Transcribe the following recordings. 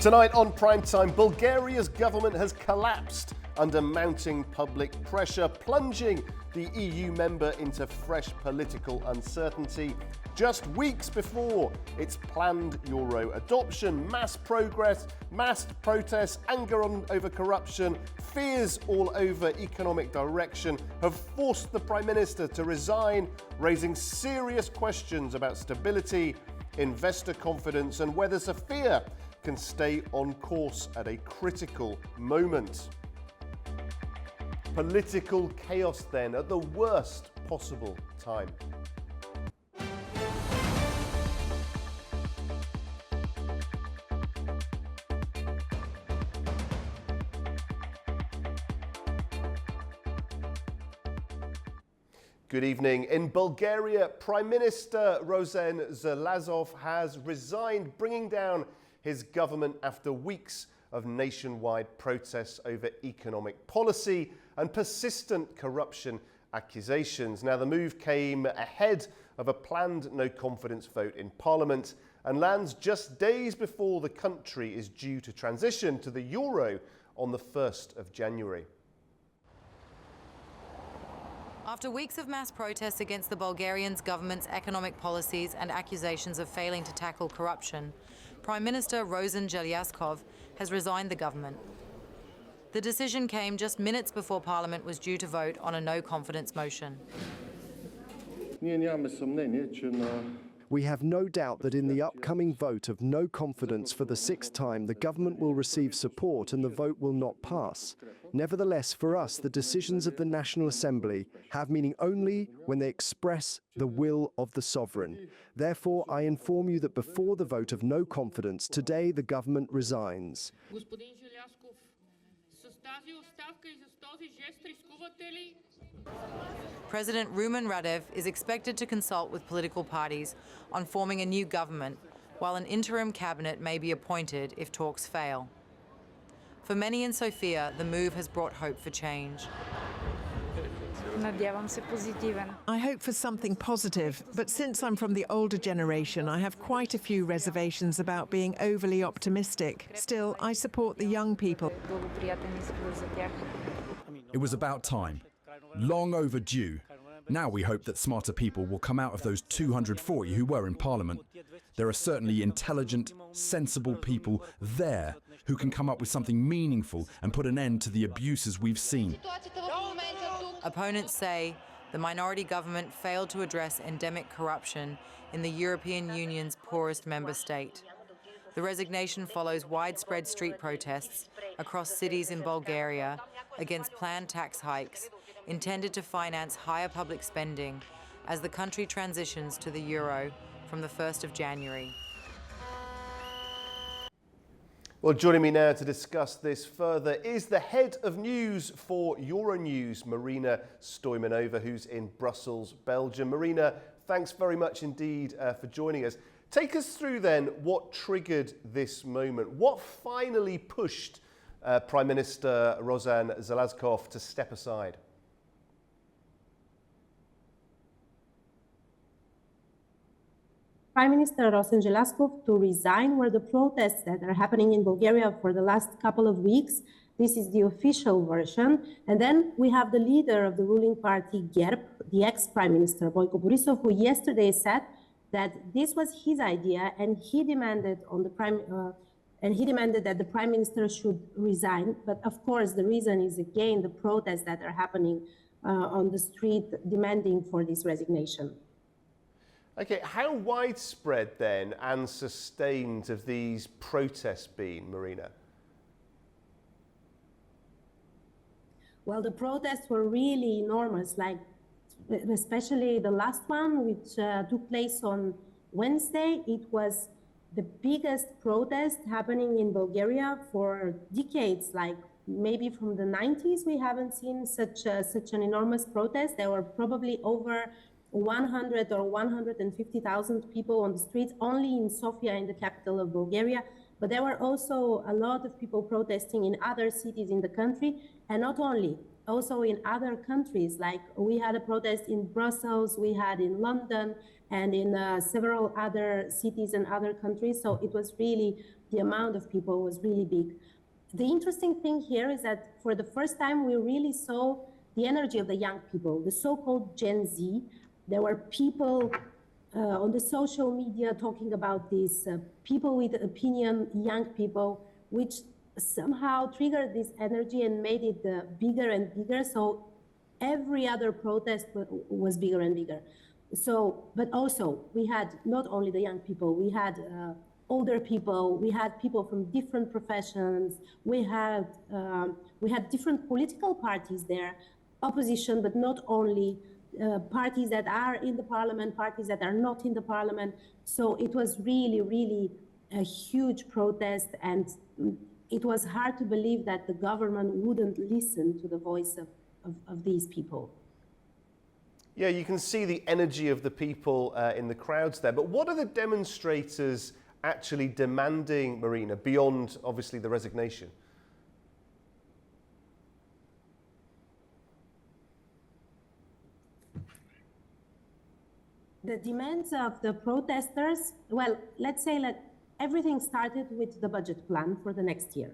Tonight on Primetime, Bulgaria's government has collapsed under mounting public pressure, plunging the EU member into fresh political uncertainty. Just weeks before its planned euro adoption, mass protests, anger over corruption, fears all over economic direction have forced the Prime Minister to resign, raising serious questions about stability, investor confidence, and whether Sofia can stay on course at a critical moment. Political chaos then at the worst possible time. Good evening. In Bulgaria, Prime Minister Rosen Zelazov has resigned, bringing down his government after weeks of nationwide protests over economic policy and persistent corruption accusations. Now, the move came ahead of a planned no-confidence vote in Parliament and lands just days before the country is due to transition to the euro on the 1st of January. After weeks of mass protests against the Bulgarian government's economic policies and accusations of failing to tackle corruption, Prime Minister Rosen Zelazov has resigned the government. The decision came just minutes before Parliament was due to vote on a no-confidence motion. We have no doubt that in the upcoming vote of no confidence for the 6th time, the government will receive support and the vote will not pass. Nevertheless, for us, the decisions of the National Assembly have meaning only when they express the will of the sovereign. Therefore, I inform you that before the vote of no confidence, today the government resigns. President Rumen Radev is expected to consult with political parties on forming a new government, while an interim cabinet may be appointed if talks fail. For many in Sofia, the move has brought hope for change. I hope for something positive, but since I'm from the older generation, I have quite a few reservations about being overly optimistic. Still, I support the young people. It was about time. Long overdue. Now we hope that smarter people will come out of those 240 who were in Parliament. There are certainly intelligent, sensible people there who can come up with something meaningful and put an end to the abuses we've seen. Opponents say the minority government failed to address endemic corruption in the European Union's poorest member state. The resignation follows widespread street protests across cities in Bulgaria against planned tax hikes intended to finance higher public spending as the country transitions to the euro from the 1st of January. Well, joining me now to discuss this further is the head of news for Euronews, Marina Stoimanova, who's in Brussels, Belgium. Marina, thanks very much indeed for joining us. Take us through then what triggered this moment. What finally pushed Prime Minister Rosen Zelazov to step aside? Prime Minister Rosen Zelazov to resign were the protests that are happening in Bulgaria for the last couple of weeks. This is the official version. And then we have the leader of the ruling party, GERB, the ex-Prime Minister, Boyko Borisov, who yesterday said that this was his idea and he demanded that the Prime Minister should resign. But of course, the reason is again the protests that are happening on the street demanding for this resignation. Okay, how widespread then and sustained have these protests been, Marina? Well, the protests were really enormous, like especially the last one, which took place on Wednesday. It was the biggest protest happening in Bulgaria for decades, like maybe from the 90s. We haven't seen such an enormous protest. There were probably over 100 or 150,000 people on the streets only in Sofia, in the capital of Bulgaria. But there were also a lot of people protesting in other cities in the country. And not only, also in other countries. Like we had a protest in Brussels, we had in London, and in several other cities and other countries. So it was really, the amount of people was really big. The interesting thing here is that for the first time, we really saw the energy of the young people, the so-called Gen Z. There were people on the social media talking about this, people with opinion, young people, which somehow triggered this energy and made it bigger and bigger. So every other protest was bigger and bigger. So, but also we had not only the young people, we had older people, we had people from different professions, we had different political parties there, opposition, but not only, parties that are in the parliament, parties that are not in the parliament. So it was really, really a huge protest, and it was hard to believe that the government wouldn't listen to the voice of these people. Yeah, you can see the energy of the people in the crowds there. But what are the demonstrators actually demanding, Marina, beyond obviously the resignation? The demands of the protesters, well, let's say that everything started with the budget plan for the next year.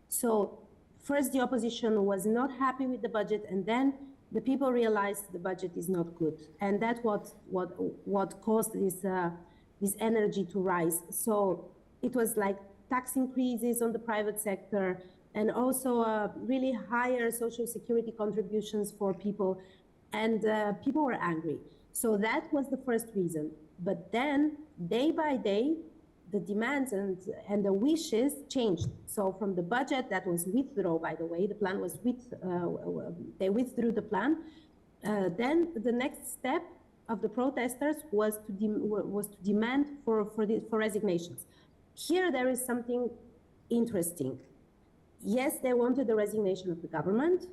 So first the opposition was not happy with the budget, and then the people realized the budget is not good. And that's what caused this energy to rise. So it was like tax increases on the private sector, and also really higher social security contributions for people. And people were angry. So that was the first reason. But then, day by day, the demands and the wishes changed. So from the budget that was withdrawn, by the way, the plan was they withdrew the plan. Then the next step of the protesters was to demand for resignations. Here there is something interesting. Yes, they wanted the resignation of the government.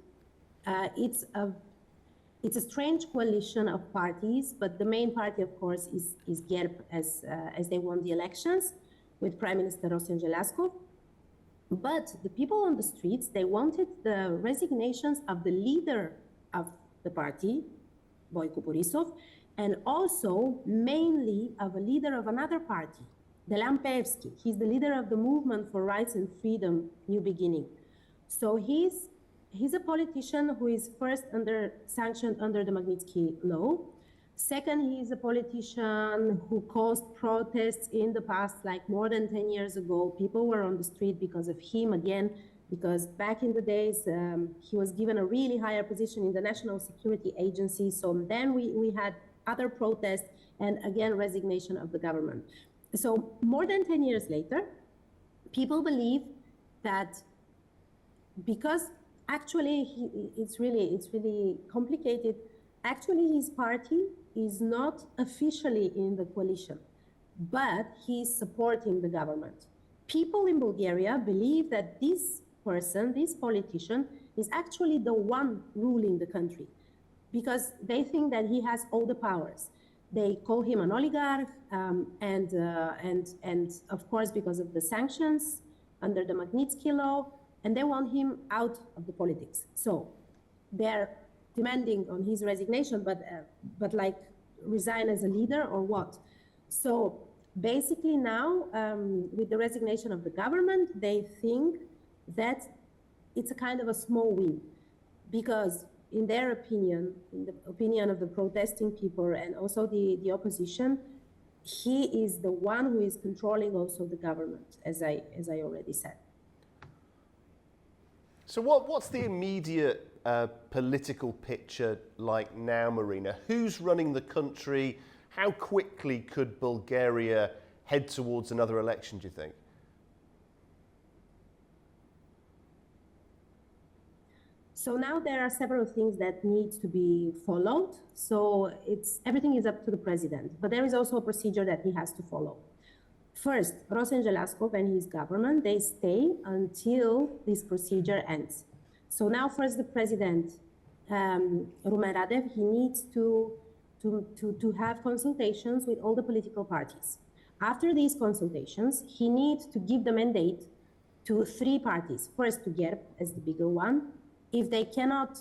It's a strange coalition of parties, but the main party, of course, is GERB, as they won the elections with Prime Minister Rosen Jelaskov. But the people on the streets, they wanted the resignations of the leader of the party, Boyko Borisov, and also mainly of a leader of another party, Delan Peevski. He's the leader of the Movement for Rights and Freedom, New Beginning. So he's a politician who is first sanctioned under the Magnitsky law. Second, he is a politician who caused protests in the past, like more than 10 years ago. People were on the street because of him, again, because back in the days, he was given a really higher position in the National Security Agency. So then we had other protests and again, resignation of the government. So more than 10 years later, people believe that because actually, it's really complicated. Actually, his party is not officially in the coalition, but he's supporting the government. People in Bulgaria believe that this person, this politician, is actually the one ruling the country, because they think that he has all the powers. They call him an oligarch, and of course, because of the sanctions under the Magnitsky law, and they want him out of the politics. So they're demanding on his resignation, but like resign as a leader or what? So basically now, with the resignation of the government, they think that it's a kind of a small win, because in their opinion, in the opinion of the protesting people and also the opposition, he is the one who is controlling also the government, as I already said. So what's the immediate political picture like now, Marina? Who's running the country? How quickly could Bulgaria head towards another election, do you think? So now there are several things that need to be followed. So everything is up to the president, but there is also a procedure that he has to follow. First, Rosen Jelaskov and his government, they stay until this procedure ends. So now first the president, Rumen Radev, he needs to have consultations with all the political parties. After these consultations, he needs to give the mandate to three parties. First to GERB as the bigger one, if they cannot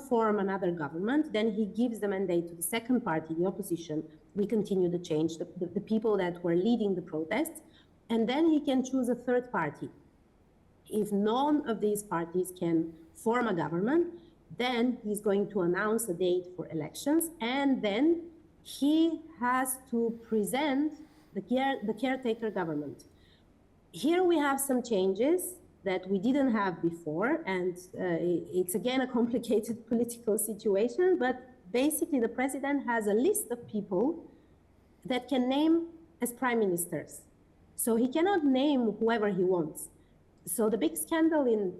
form another government, then he gives the mandate to the second party, the opposition. We continue the change, the people that were leading the protests, and then he can choose a third party. If none of these parties can form a government, then he's going to announce a date for elections, and then he has to present the caretaker government. Here we have some changes that we didn't have before, and it's again a complicated political situation, but basically the president has a list of people that can name as prime ministers. So he cannot name whoever he wants. So the big scandal in,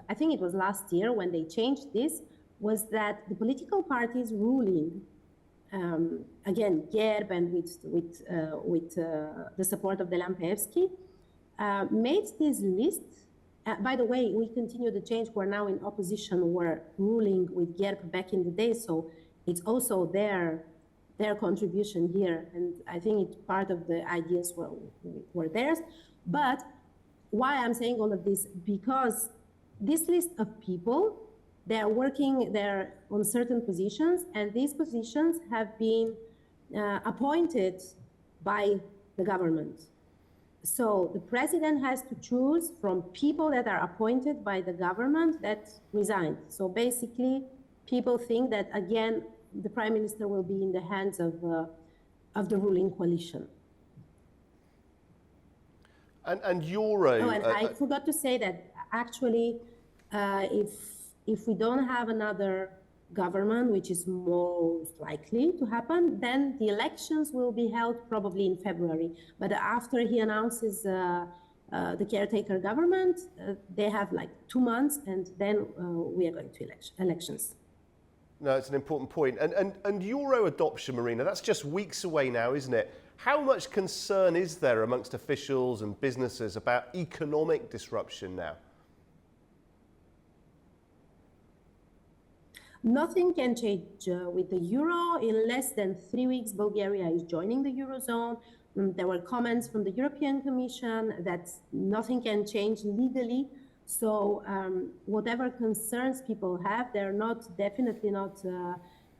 I think it was last year when they changed this, was that the political parties ruling, again, GERB and with the support of Delampevski, made this list. By the way, we continue the change. We're now in opposition. We're ruling with GERB back in the day, so it's also their contribution here, and I think it's part of the ideas were theirs. But why I'm saying all of this? Because this list of people, they're working there on certain positions, and these positions have been appointed by the government. So the president has to choose from people that are appointed by the government that resigned. So basically, people think that, again, the prime minister will be in the hands of the ruling coalition. And Euro... Oh, and I forgot to say that actually, if we don't have another government, which is most likely to happen, then the elections will be held probably in February. But after he announces the caretaker government, they have like 2 months, and then we are going to elections. No, it's an important point. And Euro adoption, Marina, that's just weeks away now, isn't it? How much concern is there amongst officials and businesses about economic disruption now? Nothing can change with the euro. In less than 3 weeks, Bulgaria is joining the Eurozone. There were comments from the European Commission that nothing can change legally. So whatever concerns people have, they're not, definitely not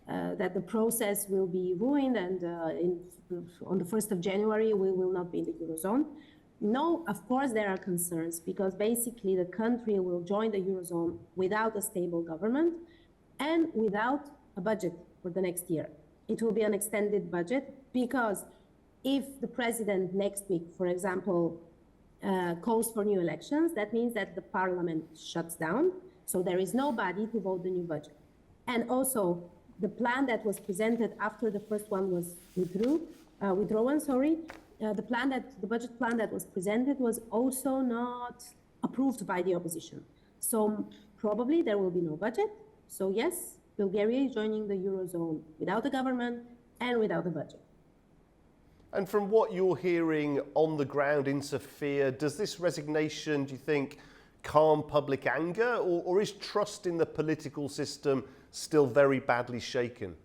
that the process will be ruined, and on the 1st of January, we will not be in the Eurozone. No, of course there are concerns, because basically the country will join the Eurozone without a stable government and without a budget for the next year. It will be an extended budget, because if the president next week, for example, calls for new elections, that means that the parliament shuts down, so there is nobody to vote the new budget. And also, the plan that was presented after the first one was withdrawn, the budget plan that was presented was also not approved by the opposition. So probably there will be no budget. So yes, Bulgaria is joining the Eurozone without a government and without a budget. And from what you're hearing on the ground in Sofia, does this resignation, do you think, calm public anger, or is trust in the political system still very badly shaken?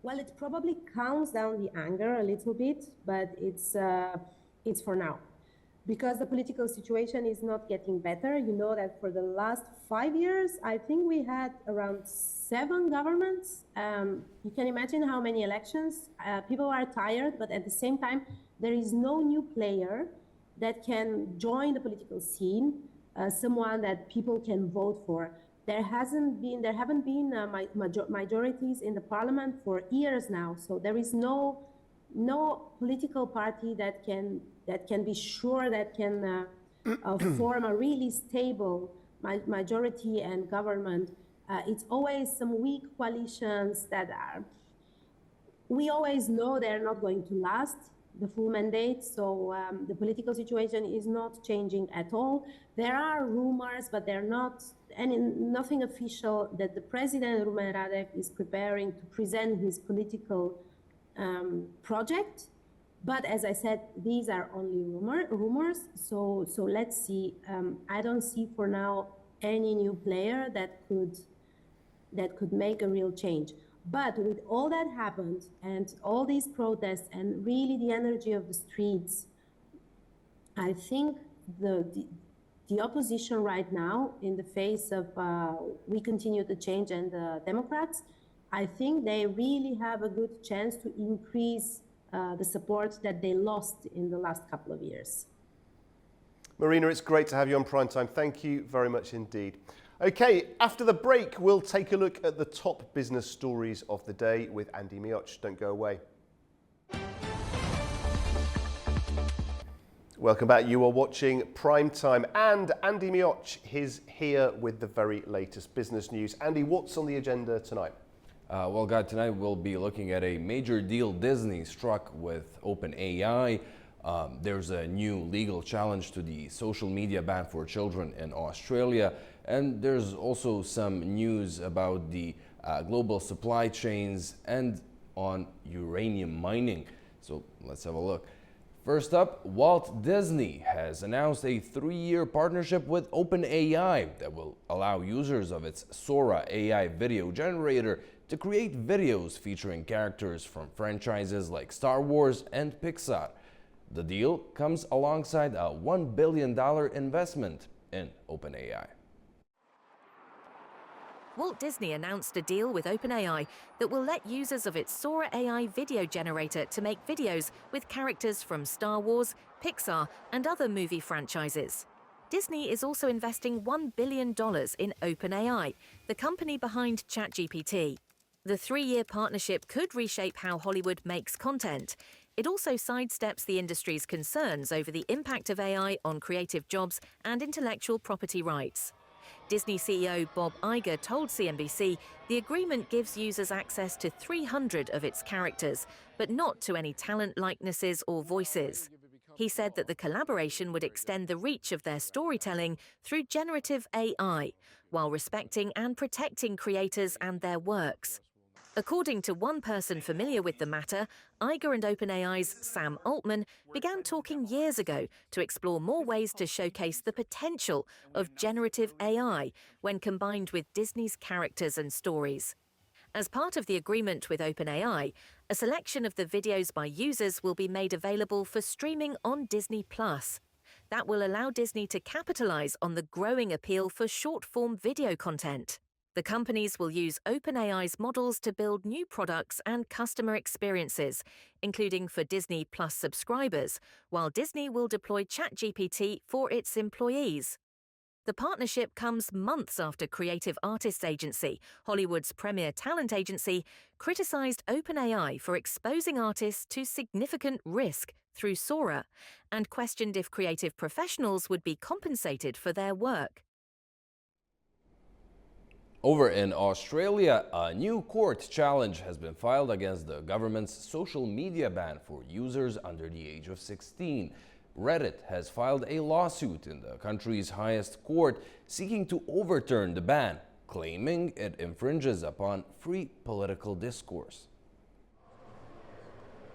Well, it probably calms down the anger a little bit, but it's for now. Because the political situation is not getting better. You know that for the last 5 years, I think we had around 7 governments. You can imagine how many elections. People are tired, but at the same time, there is no new player that can join the political scene, someone that people can vote for. There haven't been majorities in the parliament for years now, so there is no political party that can be sure that can form a really stable majority and government. It's always some weak coalitions that we always know they're not going to last the full mandate. So the political situation is not changing at all. There are rumors, but they're not, nothing official, that the president, Rumen Radev, is preparing to present his political project. But as I said, these are only rumors. So let's see. I don't see for now any new player that could make a real change. But with all that happened and all these protests and really the energy of the streets, I think the opposition right now, in the face of We Continue to Change and the Democrats, I think they really have a good chance to increase the support that they lost in the last couple of years. Marina, it's great to have you on Primetime. Thank you very much indeed. Okay, after the break, we'll take a look at the top business stories of the day with Andy Mioch. Don't go away. Welcome back. You are watching Primetime, and Andy Mioch is here with the very latest business news. Andy, what's on the agenda tonight? Well, guys, tonight we'll be looking at a major deal Disney struck with OpenAI. There's a new legal challenge to the social media ban for children in Australia. And there's also some news about the global supply chains and on uranium mining. So let's have a look. First up, Walt Disney has announced a 3-year partnership with OpenAI that will allow users of its Sora AI video generator to create videos featuring characters from franchises like Star Wars and Pixar. The deal comes alongside a $1 billion investment in OpenAI. Walt Disney announced a deal with OpenAI that will let users of its Sora AI video generator to make videos with characters from Star Wars, Pixar, and other movie franchises. Disney is also investing $1 billion in OpenAI, the company behind ChatGPT. The 3-year partnership could reshape how Hollywood makes content. It also sidesteps the industry's concerns over the impact of AI on creative jobs and intellectual property rights. Disney CEO Bob Iger told CNBC the agreement gives users access to 300 of its characters, but not to any talent likenesses or voices. He said that the collaboration would extend the reach of their storytelling through generative AI, while respecting and protecting creators and their works. According to one person familiar with the matter, Iger and OpenAI's Sam Altman began talking years ago to explore more ways to showcase the potential of generative AI when combined with Disney's characters and stories. As part of the agreement with OpenAI, a selection of the videos by users will be made available for streaming on Disney+. That will allow Disney to capitalize on the growing appeal for short-form video content. The companies will use OpenAI's models to build new products and customer experiences, including for Disney Plus subscribers, while Disney will deploy ChatGPT for its employees. The partnership comes months after creative artists agency, Hollywood's premier talent agency, criticized OpenAI for exposing artists to significant risk through Sora and questioned if creative professionals would be compensated for their work. Over in Australia, a new court challenge has been filed against the government's social media ban for users under the age of 16. Reddit has filed a lawsuit in the country's highest court seeking to overturn the ban, claiming it infringes upon free political discourse.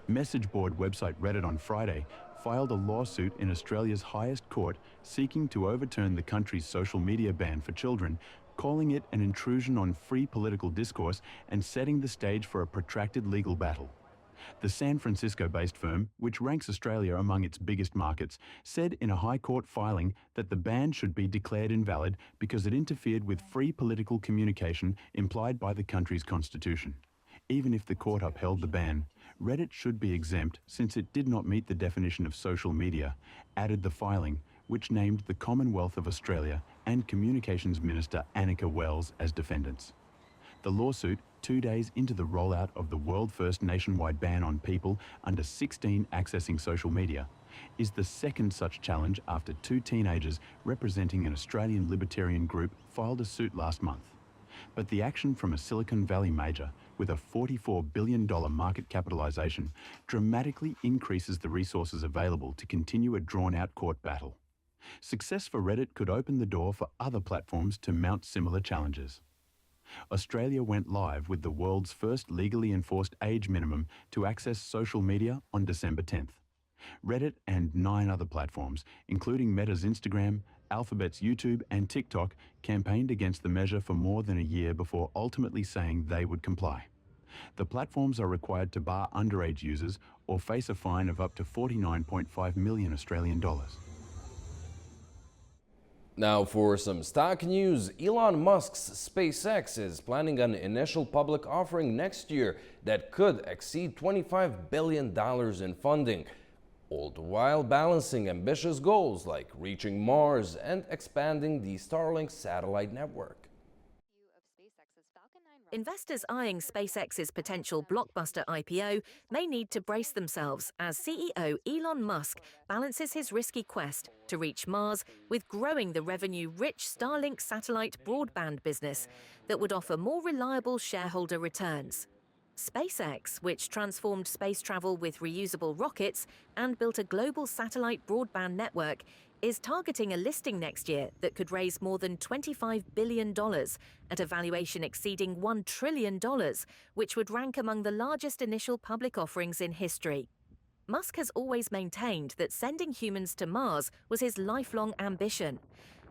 Message board website Reddit on Friday filed a lawsuit in Australia's highest court seeking to overturn the country's social media ban for children, calling it an intrusion on free political discourse and setting the stage for a protracted legal battle. The San Francisco-based firm, which ranks Australia among its biggest markets, said in a High Court filing that the ban should be declared invalid because it interfered with free political communication implied by the country's constitution. Even if the court upheld the ban, Reddit should be exempt since it did not meet the definition of social media, added the filing, which named the Commonwealth of Australia and Communications Minister Annika Wells as defendants. The lawsuit, 2 days into the rollout of the world-first nationwide ban on people under 16 accessing social media, is the second such challenge after 2 teenagers representing an Australian libertarian group filed a suit last month. But the action from a Silicon Valley major with a $44 billion market capitalisation dramatically increases the resources available to continue a drawn-out court battle. Success for Reddit could open the door for other platforms to mount similar challenges. Australia went live with the world's first legally enforced age minimum to access social media on December 10th. Reddit and 9 other platforms, including Meta's Instagram, Alphabet's YouTube and TikTok, campaigned against the measure for more than a year before ultimately saying they would comply. The platforms are required to bar underage users or face a fine of up to $49.5 million Australian dollars. Now for some stock news, Elon Musk's SpaceX is planning an initial public offering next year that could exceed $25 billion in funding, all the while balancing ambitious goals like reaching Mars and expanding the Starlink satellite network. Investors eyeing SpaceX's potential blockbuster IPO may need to brace themselves as CEO Elon Musk balances his risky quest to reach Mars with growing the revenue-rich Starlink satellite broadband business that would offer more reliable shareholder returns. SpaceX, which transformed space travel with reusable rockets and built a global satellite broadband network, is targeting a listing next year that could raise more than $25 billion at a valuation exceeding $1 trillion, which would rank among the largest initial public offerings in history. Musk has always maintained that sending humans to Mars was his lifelong ambition.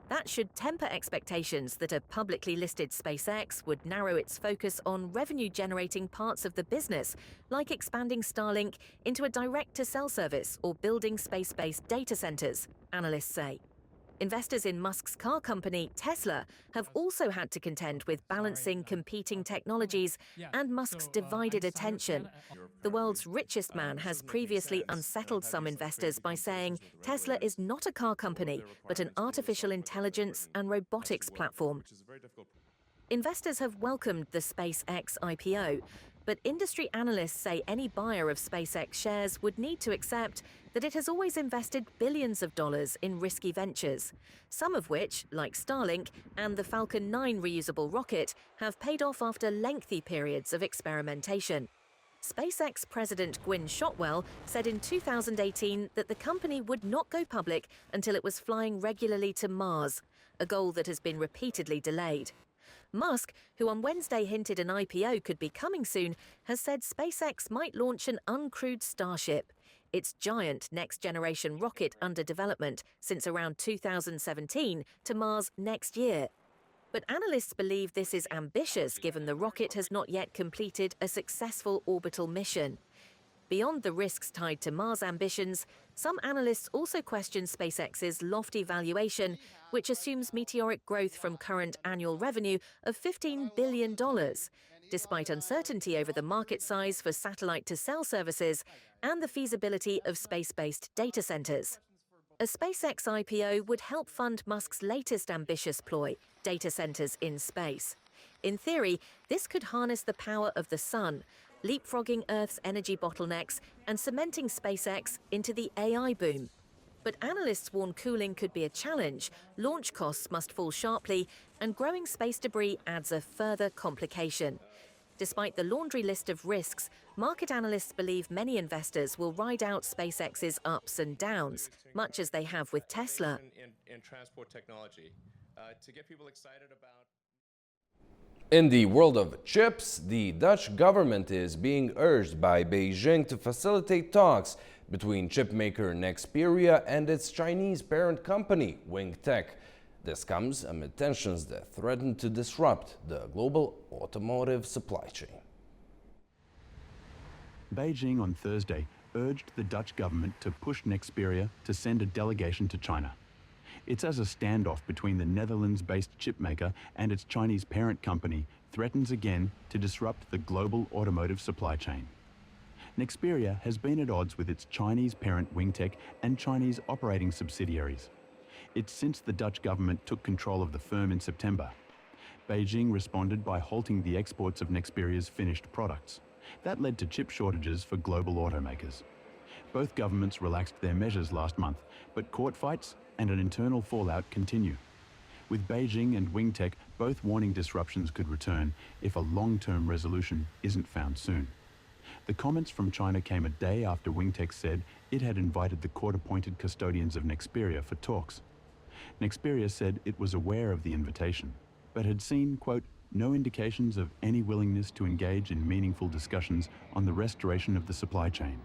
That should temper expectations that a publicly listed SpaceX would narrow its focus on revenue-generating parts of the business, like expanding Starlink into a direct-to-cell service or building space-based data centers, analysts say. Investors in Musk's car company, Tesla, have also had to contend with balancing competing technologies and Musk's divided attention. The world's richest man has previously unsettled some investors by saying Tesla is not a car company, but an artificial intelligence and robotics platform. Investors have welcomed the SpaceX IPO, but industry analysts say any buyer of SpaceX shares would need to accept that it has always invested billions of dollars in risky ventures, some of which, like Starlink and the Falcon 9 reusable rocket, have paid off after lengthy periods of experimentation. SpaceX President Gwynne Shotwell said in 2018 that the company would not go public until it was flying regularly to Mars, a goal that has been repeatedly delayed. Musk, who on Wednesday hinted an IPO could be coming soon, has said SpaceX might launch an uncrewed Starship, its giant next-generation rocket under development since around 2017, to Mars next year. But analysts believe this is ambitious given the rocket has not yet completed a successful orbital mission. Beyond the risks tied to Mars ambitions, some analysts also question SpaceX's lofty valuation, which assumes meteoric growth from current annual revenue of $15 billion, despite uncertainty over the market size for satellite-to-cell services and the feasibility of space-based data centers. A SpaceX IPO would help fund Musk's latest ambitious ploy, data centers in space. In theory, this could harness the power of the sun, leapfrogging Earth's energy bottlenecks and cementing SpaceX into the AI boom. But analysts warn cooling could be a challenge, launch costs must fall sharply, and growing space debris adds a further complication. Despite the laundry list of risks, market analysts believe many investors will ride out SpaceX's ups and downs, much as they have with Tesla. In the world of chips, the Dutch government is being urged by Beijing to facilitate talks between chipmaker Nexperia and its Chinese parent company, WingTech. This comes amid tensions that threaten to disrupt the global automotive supply chain. Beijing on Thursday urged the Dutch government to push Nexperia to send a delegation to China. It's as a standoff between the Netherlands-based chipmaker and its Chinese parent company threatens again to disrupt the global automotive supply chain. Nexperia has been at odds with its Chinese parent WingTech and Chinese operating subsidiaries. It's since the Dutch government took control of the firm in September. Beijing responded by halting the exports of Nexperia's finished products. That led to chip shortages for global automakers. Both governments relaxed their measures last month, but court fights and an internal fallout continue. With Beijing and WingTech both warning disruptions could return if a long-term resolution isn't found soon. The comments from China came a day after WingTech said it had invited the court-appointed custodians of Nexperia for talks. Nexperia said it was aware of the invitation, but had seen, quote, no indications of any willingness to engage in meaningful discussions on the restoration of the supply chain.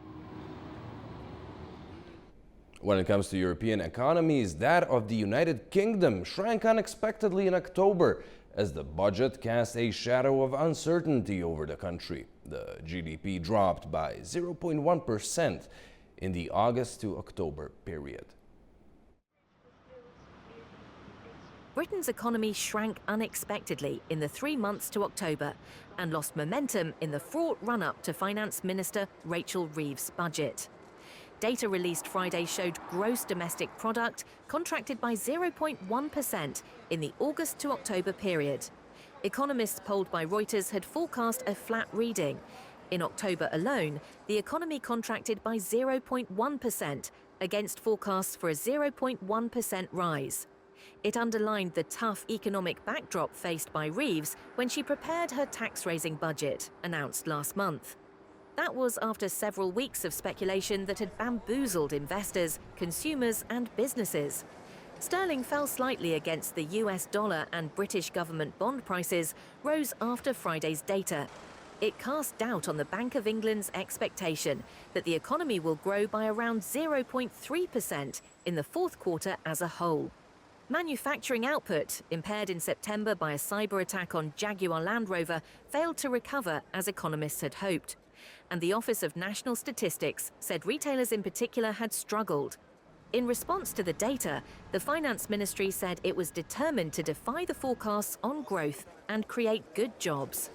When it comes to European economies, that of the United Kingdom shrank unexpectedly in October as the budget cast a shadow of uncertainty over the country. The GDP dropped by 0.1% in the August to October period. Britain's economy shrank unexpectedly in the 3 months to October and lost momentum in the fraught run-up to Finance Minister Rachel Reeves' budget. Data released Friday showed gross domestic product contracted by 0.1% in the August to October period. Economists polled by Reuters had forecast a flat reading. In October alone, the economy contracted by 0.1% against forecasts for a 0.1% rise. It underlined the tough economic backdrop faced by Reeves when she prepared her tax-raising budget, announced last month. That was after several weeks of speculation that had bamboozled investors, consumers and businesses. Sterling fell slightly against the US dollar, and British government bond prices rose after Friday's data. It cast doubt on the Bank of England's expectation that the economy will grow by around 0.3% in the fourth quarter as a whole. Manufacturing output, impaired in September by a cyber attack on Jaguar Land Rover, failed to recover as economists had hoped. And the Office of National Statistics said retailers in particular had struggled. In response to the data, the Finance Ministry said it was determined to defy the forecasts on growth and create good jobs.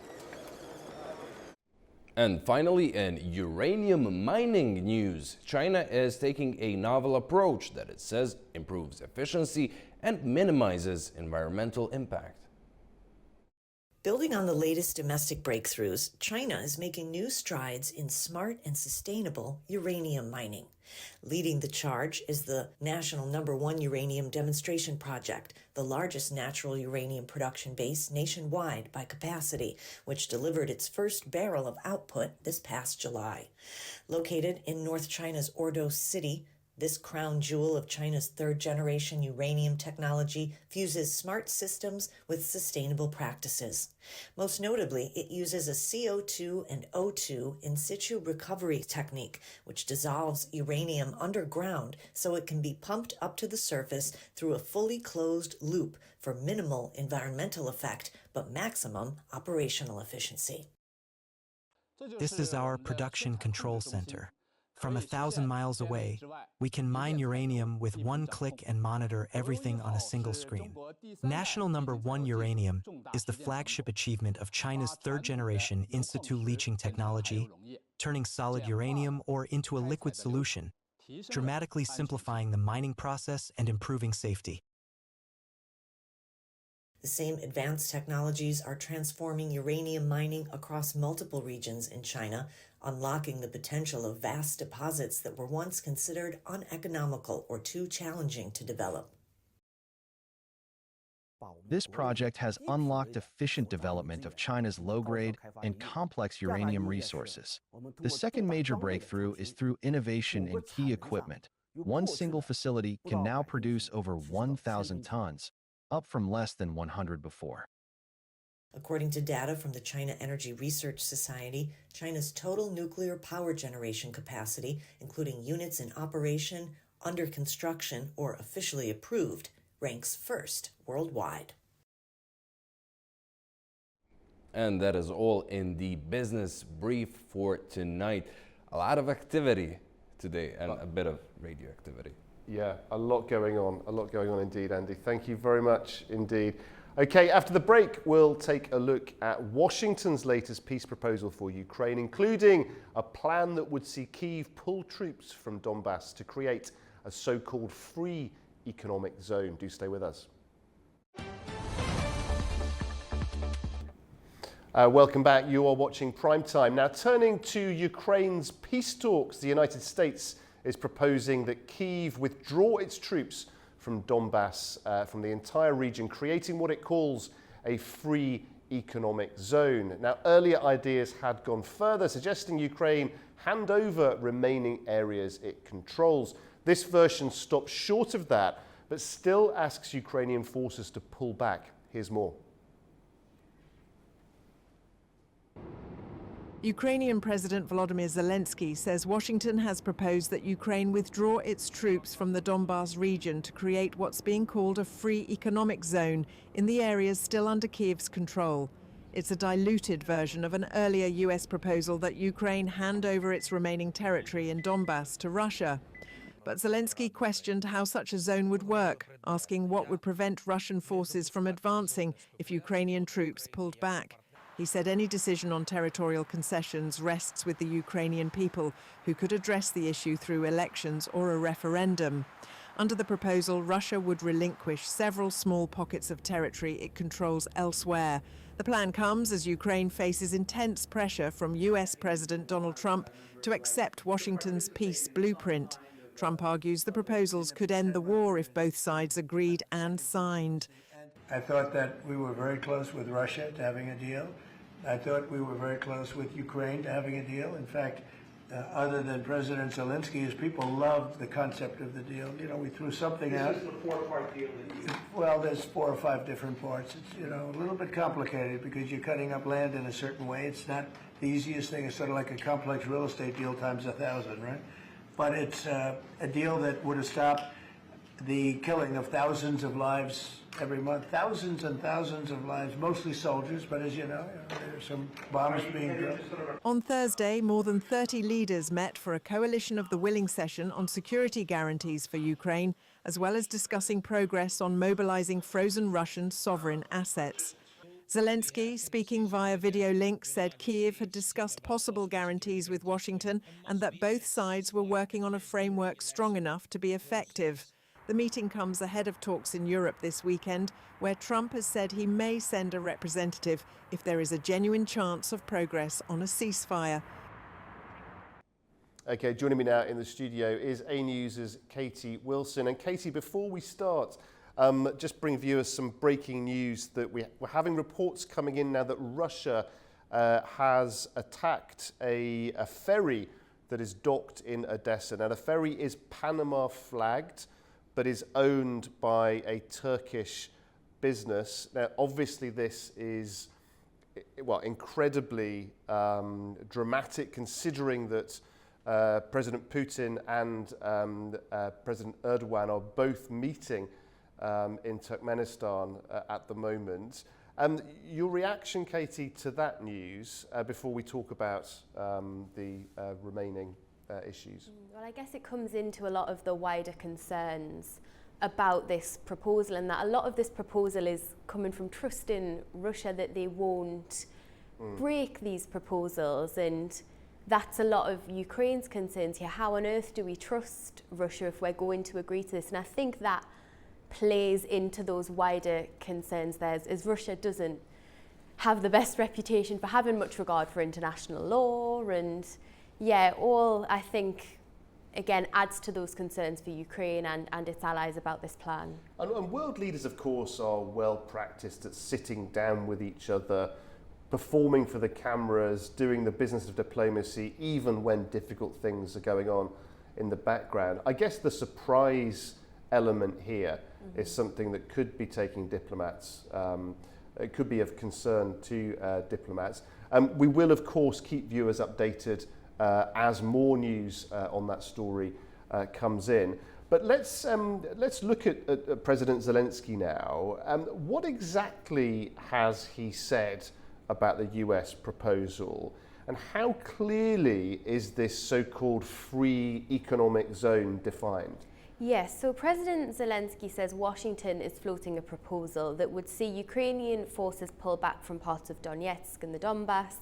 And finally, in uranium mining news, China is taking a novel approach that it says improves efficiency and minimizes environmental impact. Building on the latest domestic breakthroughs, China is making new strides in smart and sustainable uranium mining. Leading the charge is the national #1 uranium demonstration project, the largest natural uranium production base nationwide by capacity, which delivered its first barrel of output this past July. Located in North China's Ordos City, this crown jewel of China's third-generation uranium technology fuses smart systems with sustainable practices. Most notably, it uses a CO2 and O2 in situ recovery technique, which dissolves uranium underground so it can be pumped up to the surface through a fully closed loop for minimal environmental effect, but maximum operational efficiency. This is our production control center. From 1,000 miles away, we can mine uranium with one click and monitor everything on a single screen. National #1 uranium is the flagship achievement of China's third-generation in-situ leaching technology, turning solid uranium ore into a liquid solution, dramatically simplifying the mining process and improving safety. The same advanced technologies are transforming uranium mining across multiple regions in China, unlocking the potential of vast deposits that were once considered uneconomical or too challenging to develop. This project has unlocked efficient development of China's low-grade and complex uranium resources. The second major breakthrough is through innovation in key equipment. One single facility can now produce over 1,000 tons, up from less than 100 before. According to data from the China Energy Research Society, China's total nuclear power generation capacity, including units in operation, under construction, or officially approved, ranks first worldwide. And that is all in the business brief for tonight. A lot of activity today and a bit of radioactivity. Yeah, a lot going on indeed, Andy. Thank you very much indeed. Okay, after the break, we'll take a look at Washington's latest peace proposal for Ukraine, including a plan that would see Kyiv pull troops from Donbass to create a so-called free economic zone. Do stay with us. Welcome back. You are watching Primetime. Now, turning to Ukraine's peace talks, the United States is proposing that Kyiv withdraw its troops from Donbass, from the entire region, creating what it calls a free economic zone. Now, earlier ideas had gone further, suggesting Ukraine hand over remaining areas it controls. This version stops short of that, but still asks Ukrainian forces to pull back. Here's more. Ukrainian President Volodymyr Zelensky says Washington has proposed that Ukraine withdraw its troops from the Donbas region to create what's being called a free economic zone in the areas still under Kyiv's control. It's a diluted version of an earlier US proposal that Ukraine hand over its remaining territory in Donbas to Russia. But Zelensky questioned how such a zone would work, asking what would prevent Russian forces from advancing if Ukrainian troops pulled back. He said any decision on territorial concessions rests with the Ukrainian people, who could address the issue through elections or a referendum. Under the proposal, Russia would relinquish several small pockets of territory it controls elsewhere. The plan comes as Ukraine faces intense pressure from US President Donald Trump to accept Washington's peace blueprint. Trump argues the proposals could end the war if both sides agreed and signed. I thought that we were very close with Russia to having a deal. I thought we were very close with Ukraine to having a deal. In fact, other than President Zelensky, his people loved the concept of the deal. You know, we threw something out. This is the four-part deal. Well, there's 4 or 5 different parts. It's, you know, a little bit complicated because you're cutting up land in a certain way. It's not the easiest thing. It's sort of like a complex real estate deal times 1,000, right? But it's a deal that would have stopped the killing of thousands of lives every month, thousands and thousands of lives, mostly soldiers, but as you know, there's some bombs being dropped. On Thursday, more than 30 leaders met for a coalition of the willing session on security guarantees for Ukraine, as well as discussing progress on mobilizing frozen Russian sovereign assets. Zelensky, speaking via video link, said Kyiv had discussed possible guarantees with Washington and that both sides were working on a framework strong enough to be effective. The meeting comes ahead of talks in Europe this weekend, where Trump has said he may send a representative if there is a genuine chance of progress on a ceasefire. Okay, joining me now in the studio is A News' Katie Wilson. And Katie, before we start, just bring viewers some breaking news that we're having reports coming in now that Russia has attacked a ferry that is docked in Odessa. Now, the ferry is Panama flagged, but is owned by a Turkish business. Now, obviously, this is, well, incredibly dramatic, considering that President Putin and President Erdogan are both meeting in Turkmenistan at the moment. Your reaction, Katie, to that news before we talk about the remaining issues? Well, I guess it comes into a lot of the wider concerns about this proposal, and that a lot of this proposal is coming from trust in Russia that they won't break these proposals, and that's a lot of Ukraine's concerns here. How on earth do we trust Russia if we're going to agree to this? And I think that plays into those wider concerns there, as Russia doesn't have the best reputation for having much regard for international law, and yeah, all, I think, again, adds to those concerns for Ukraine and its allies about this plan. And world leaders, of course, are well practiced at sitting down with each other, performing for the cameras, doing the business of diplomacy, even when difficult things are going on in the background. I guess the surprise element here is something that could be taking diplomats, it could be of concern to diplomats. We will, of course, keep viewers updated as more news on that story comes in. But let's look at President Zelensky now. What exactly has he said about the US proposal, and how clearly is this so-called free economic zone defined? Yes, so President Zelensky says Washington is floating a proposal that would see Ukrainian forces pull back from parts of Donetsk and the Donbass,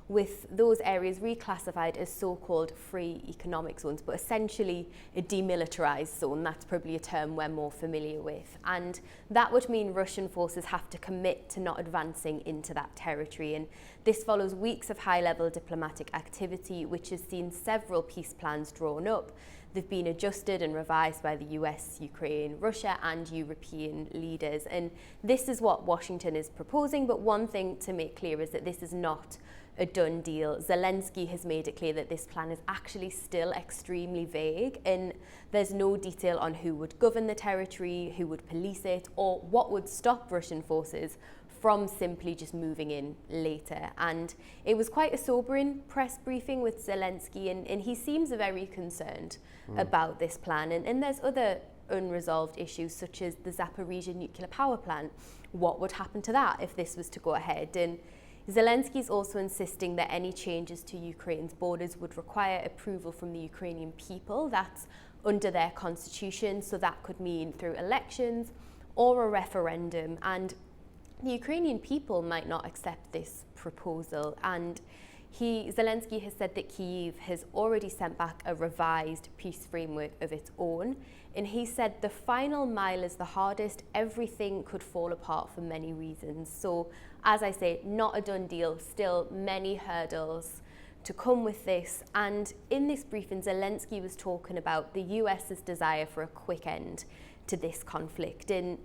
with those areas reclassified as so-called free economic zones, but essentially a demilitarized zone. That's probably a term we're more familiar with. And that would mean Russian forces have to commit to not advancing into that territory. And this follows weeks of high-level diplomatic activity, which has seen several peace plans drawn up. They've been adjusted and revised by the US, Ukraine, Russia, and European leaders. And this is what Washington is proposing. But one thing to make clear is that this is not a done deal. Zelensky has made it clear that this plan is actually still extremely vague, and there's no detail on who would govern the territory, who would police it, or what would stop Russian forces from simply just moving in later. And it was quite a sobering press briefing with Zelensky, and he seems very concerned about this plan. And there's other unresolved issues, such as the Zaporizhzhia nuclear power plant. What would happen to that if this was to go ahead? And Zelensky is also insisting that any changes to Ukraine's borders would require approval from the Ukrainian people. That's under their constitution. So that could mean through elections or a referendum. And the Ukrainian people might not accept this proposal. And Zelensky has said that Kyiv has already sent back a revised peace framework of its own. And he said the final mile is the hardest. Everything could fall apart for many reasons. So, as I say, not a done deal, still many hurdles to come with this. And in this briefing, Zelensky was talking about the US's desire for a quick end to this conflict. And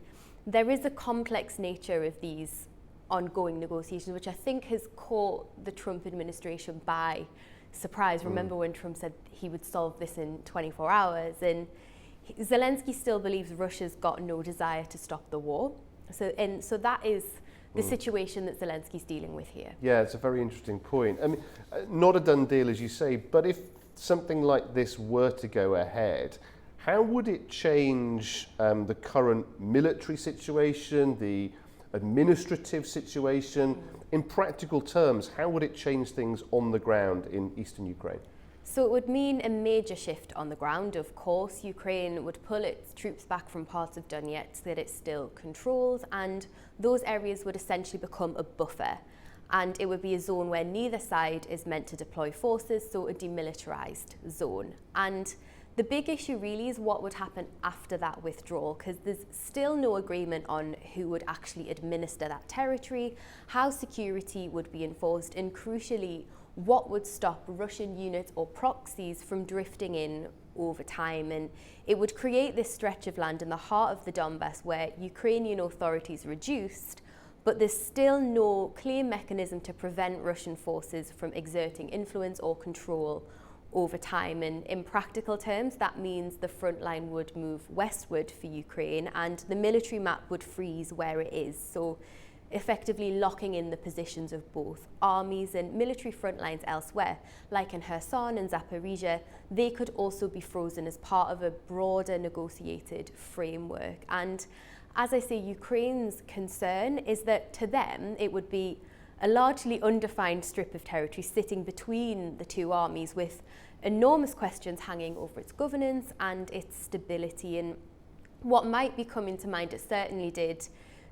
there is a complex nature of these ongoing negotiations, which I think has caught the Trump administration by surprise. Remember when Trump said he would solve this in 24 hours? And Zelensky still believes Russia's got no desire to stop the war. So that is the situation that Zelensky's dealing with here. Yeah, it's a very interesting point. I mean, not a done deal, as you say, but if something like this were to go ahead, how would it change the current military situation, the administrative situation? In practical terms, how would it change things on the ground in eastern Ukraine? So it would mean a major shift on the ground. Of course, Ukraine would pull its troops back from parts of Donetsk that it still controls, and those areas would essentially become a buffer. And it would be a zone where neither side is meant to deploy forces, so a demilitarized zone. And the big issue really is what would happen after that withdrawal, because there's still no agreement on who would actually administer that territory, how security would be enforced, and crucially, what would stop Russian units or proxies from drifting in over time. And it would create this stretch of land in the heart of the Donbass where Ukrainian authorities reduced, but there's still no clear mechanism to prevent Russian forces from exerting influence or control over time. And in practical terms, that means the front line would move westward for Ukraine and the military map would freeze where it is. So effectively locking in the positions of both armies, and military front lines elsewhere, like in Kherson and Zaporizhia, they could also be frozen as part of a broader negotiated framework. And as I say, Ukraine's concern is that to them, it would be a largely undefined strip of territory sitting between the two armies with enormous questions hanging over its governance and its stability. And what might be coming to mind, it certainly did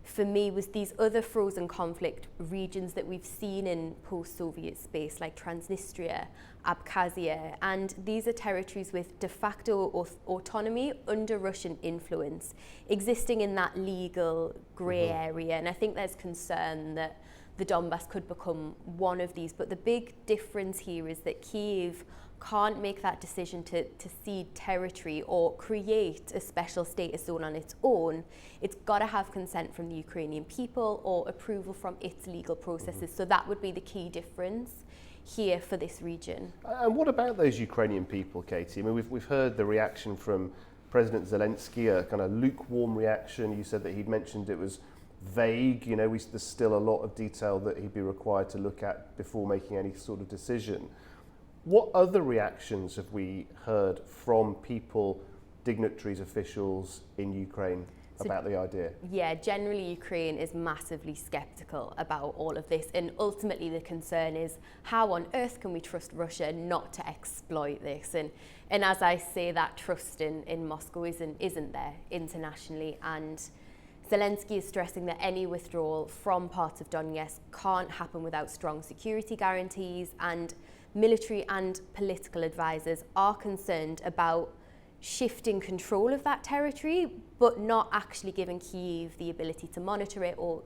for me, was these other frozen conflict regions that we've seen in post-Soviet space, like Transnistria, Abkhazia, and these are territories with de facto autonomy under Russian influence, existing in that legal grey area. And I think there's concern that the Donbass could become one of these. But the big difference here is that Kyiv can't make that decision to cede territory or create a special status zone on its own. It's got to have consent from the Ukrainian people or approval from its legal processes. So that would be the key difference here for this region. And what about those Ukrainian people, Katie? I mean, we've heard the reaction from President Zelensky, a kind of lukewarm reaction. You said that he'd mentioned it was vague. You know, there's still a lot of detail that he'd be required to look at before making any sort of decision. What other reactions have we heard from people, dignitaries, officials in Ukraine about the idea? Yeah, generally Ukraine is massively skeptical about all of this, and ultimately the concern is how on earth can we trust Russia not to exploit this? And as I say, that trust in Moscow isn't there internationally, and Zelensky is stressing that any withdrawal from parts of Donetsk can't happen without strong security guarantees, and military and political advisors are concerned about shifting control of that territory, but not actually giving Kyiv the ability to monitor it or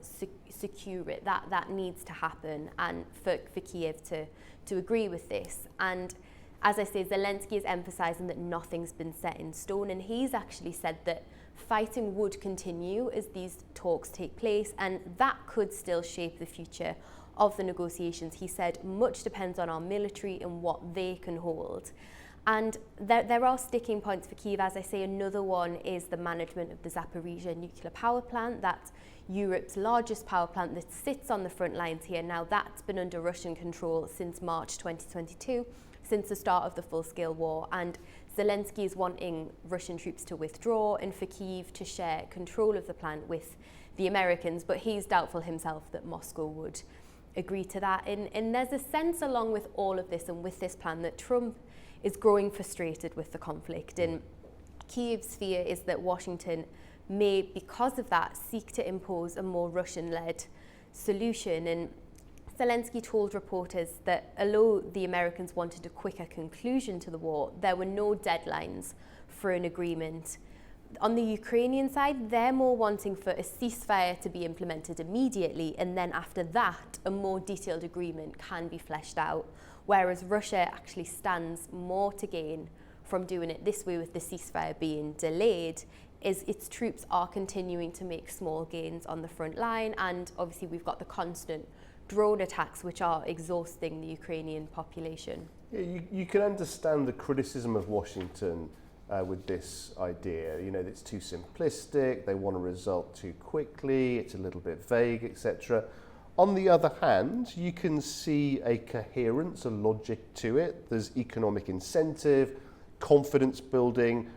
secure it. That needs to happen, and for Kyiv to agree with this. And as I say, Zelensky is emphasizing that nothing's been set in stone, and he's actually said that fighting would continue as these talks take place, and that could still shape the future of the negotiations. He said much depends on our military and what they can hold. And there are sticking points for Kyiv. As I say, another one is the management of the Zaporizhia nuclear power plant. That's Europe's largest power plant that sits on the front lines here. Now, that's been under Russian control since March 2022, since the start of the full-scale war. And Zelensky is wanting Russian troops to withdraw and for Kyiv to share control of the plant with the Americans. But he's doubtful himself that Moscow would agree to that. And there's a sense along with all of this and with this plan that Trump is growing frustrated with the conflict. And Kyiv's fear is that Washington may, because of that, seek to impose a more Russian-led solution. And Zelensky told reporters that although the Americans wanted a quicker conclusion to the war, there were no deadlines for an agreement. On the Ukrainian side, they're more wanting for a ceasefire to be implemented immediately, and then after that, a more detailed agreement can be fleshed out, whereas Russia actually stands more to gain from doing it this way, with the ceasefire being delayed, is its troops are continuing to make small gains on the front line, and obviously we've got the constant drone attacks which are exhausting the Ukrainian population. Yeah, you can understand the criticism of Washington with this idea. You know, it's too simplistic, they want a result too quickly, it's a little bit vague, etc. On the other hand, you can see a coherence, a logic to it. There's economic incentive, confidence building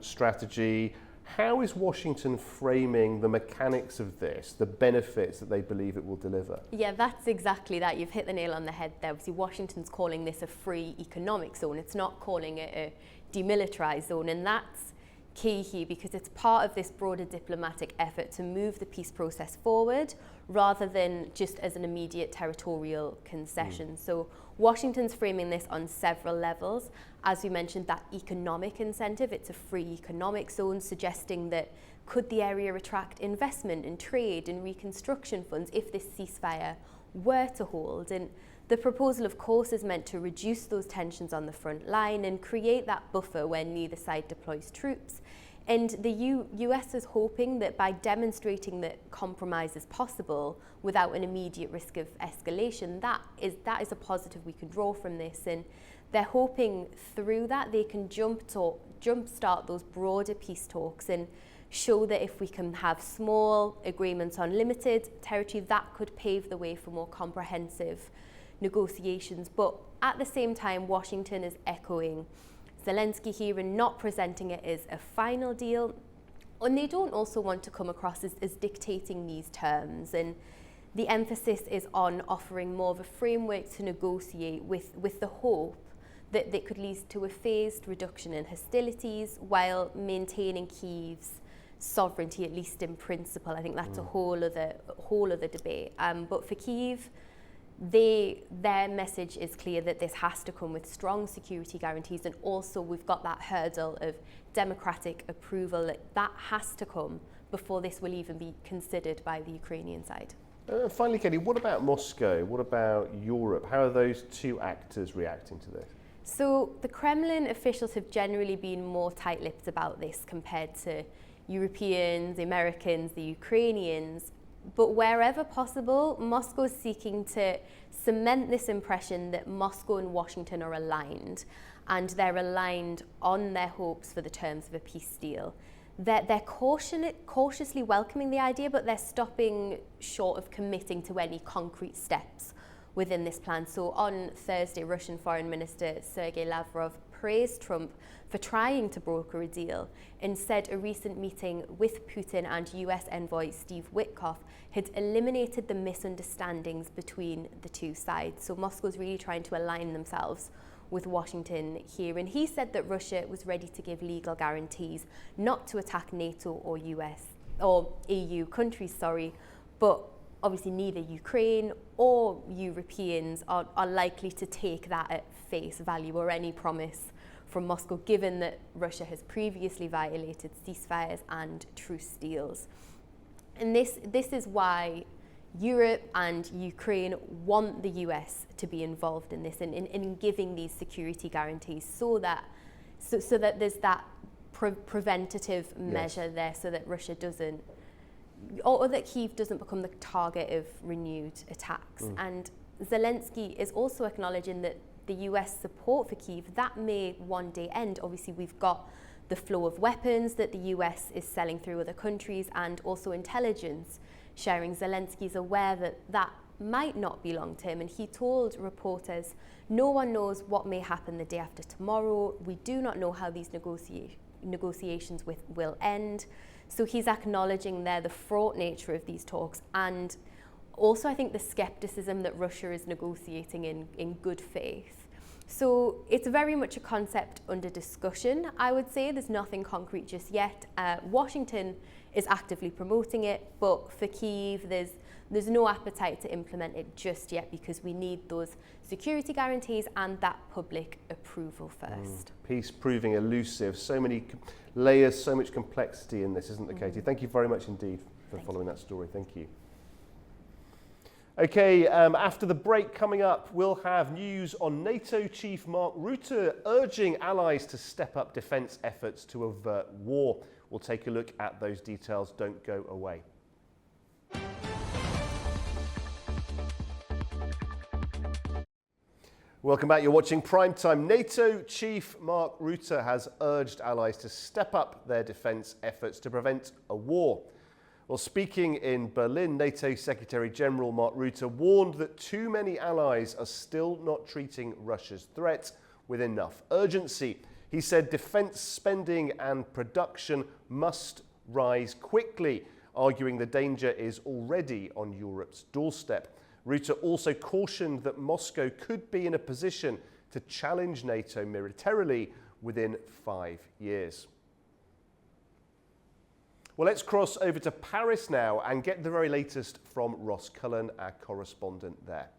strategy. How is Washington framing the mechanics of this, the benefits that they believe it will deliver? Yeah, that's exactly that. You've hit the nail on the head there. Obviously, Washington's calling this a free economic zone. It's not calling it a demilitarized zone, and that's key here because it's part of this broader diplomatic effort to move the peace process forward rather than just as an immediate territorial concession. So Washington's framing this on several levels. As we mentioned, that economic incentive, it's a free economic zone, suggesting that could the area attract investment and trade and reconstruction funds if this ceasefire were to hold. And the proposal, of course, is meant to reduce those tensions on the front line and create that buffer when neither side deploys troops. And the US is hoping that by demonstrating that compromise is possible without an immediate risk of escalation, that is a positive we can draw from this. And they're hoping through that they can jumpstart those broader peace talks and show that if we can have small agreements on limited territory, that could pave the way for more comprehensive negotiations. But at the same time, Washington is echoing Zelensky here and not presenting it as a final deal. And they don't also want to come across as dictating these terms. And the emphasis is on offering more of a framework to negotiate with the hope that they could lead to a phased reduction in hostilities while maintaining Kyiv's sovereignty, at least in principle. I think that's a whole other debate. But for Kyiv, their message is clear that this has to come with strong security guarantees, and also we've got that hurdle of democratic approval that has to come before this will even be considered by the Ukrainian side. Finally, Katie, what about Moscow? What about Europe? How are those two actors reacting to this? So the Kremlin officials have generally been more tight-lipped about this compared to Europeans, the Americans, the Ukrainians. But wherever possible, Moscow is seeking to cement this impression that Moscow and Washington are aligned, and they're aligned on their hopes for the terms of a peace deal. They're cautiously welcoming the idea, but they're stopping short of committing to any concrete steps within this plan. So on Thursday, Russian Foreign Minister Sergei Lavrov praised Trump for trying to broker a deal and said a recent meeting with Putin and US envoy Steve Witkoff had eliminated the misunderstandings between the two sides. So Moscow's really trying to align themselves with Washington here. And he said that Russia was ready to give legal guarantees not to attack NATO or US or EU countries, but obviously neither Ukraine or Europeans are likely to take that at face value or any promise from Moscow, given that Russia has previously violated ceasefires and truce deals. And this is why Europe and Ukraine want the US to be involved in this and in giving these security guarantees so that there's that preventative measure there, so that Russia doesn't, or that Kyiv doesn't become the target of renewed attacks. And Zelensky is also acknowledging that the US support for Kyiv, that may one day end. Obviously, we've got the flow of weapons that the US is selling through other countries, and also intelligence sharing. Zelensky's aware that that might not be long term, and he told reporters, no one knows what may happen the day after tomorrow. We do not know how these negotiations will end. So he's acknowledging there the fraught nature of these talks, and also I think the skepticism that Russia is negotiating in good faith. So it's very much a concept under discussion, I would say. There's nothing concrete just yet. Washington is actively promoting it, but for Kyiv, there's no appetite to implement it just yet because we need those security guarantees and that public approval first. Peace proving elusive. So many layers, so much complexity in this, isn't there, Katie? Thank you very much indeed for following that story. Thank you. Okay, after the break coming up, we'll have news on NATO Chief Mark Rutte urging allies to step up defence efforts to avert war. We'll take a look at those details. Don't go away. Welcome back. You're watching Primetime. NATO Chief Mark Rutte has urged allies to step up their defence efforts to prevent a war. Well, speaking in Berlin, NATO Secretary General Mark Rutte warned that too many allies are still not treating Russia's threat with enough urgency. He said defence spending and production must rise quickly, arguing the danger is already on Europe's doorstep. Rutte also cautioned that Moscow could be in a position to challenge NATO militarily within 5 years. Well, let's cross over to Paris now and get the very latest from Ross Cullen, our correspondent there.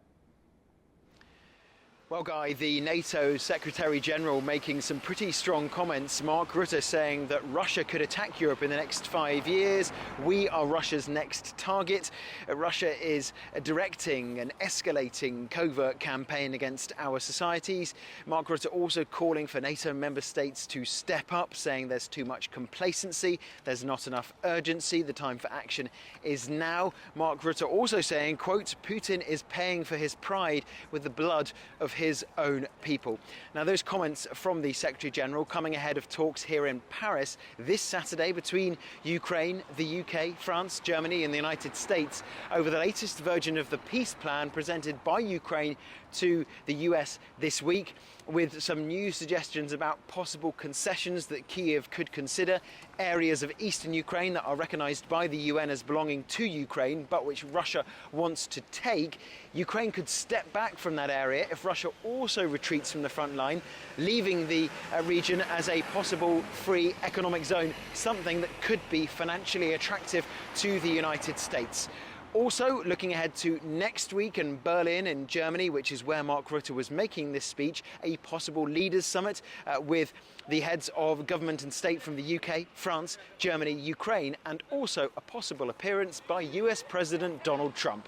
Well, Guy, the NATO Secretary General making some pretty strong comments. Mark Rutte saying that Russia could attack Europe in the next 5 years. We are Russia's next target. Russia is directing an escalating covert campaign against our societies. Mark Rutte also calling for NATO member states to step up, saying there's too much complacency, there's not enough urgency, the time for action is now. Mark Rutte also saying, quote, Putin is paying for his pride with the blood of his own people. Now, those comments from the Secretary General coming ahead of talks here in Paris this Saturday between Ukraine, the UK, France, Germany and the United States over the latest version of the peace plan presented by Ukraine to the US this week, with some new suggestions about possible concessions that Kyiv could consider, areas of eastern Ukraine that are recognised by the UN as belonging to Ukraine but which Russia wants to take. Ukraine could step back from that area if Russia also retreats from the front line, leaving the region as a possible free economic zone, something that could be financially attractive to the United States. Also, looking ahead to next week in Berlin in Germany, which is where Mark Rutte was making this speech, a possible leaders summit with the heads of government and state from the UK, France, Germany, Ukraine, and also a possible appearance by US President Donald Trump.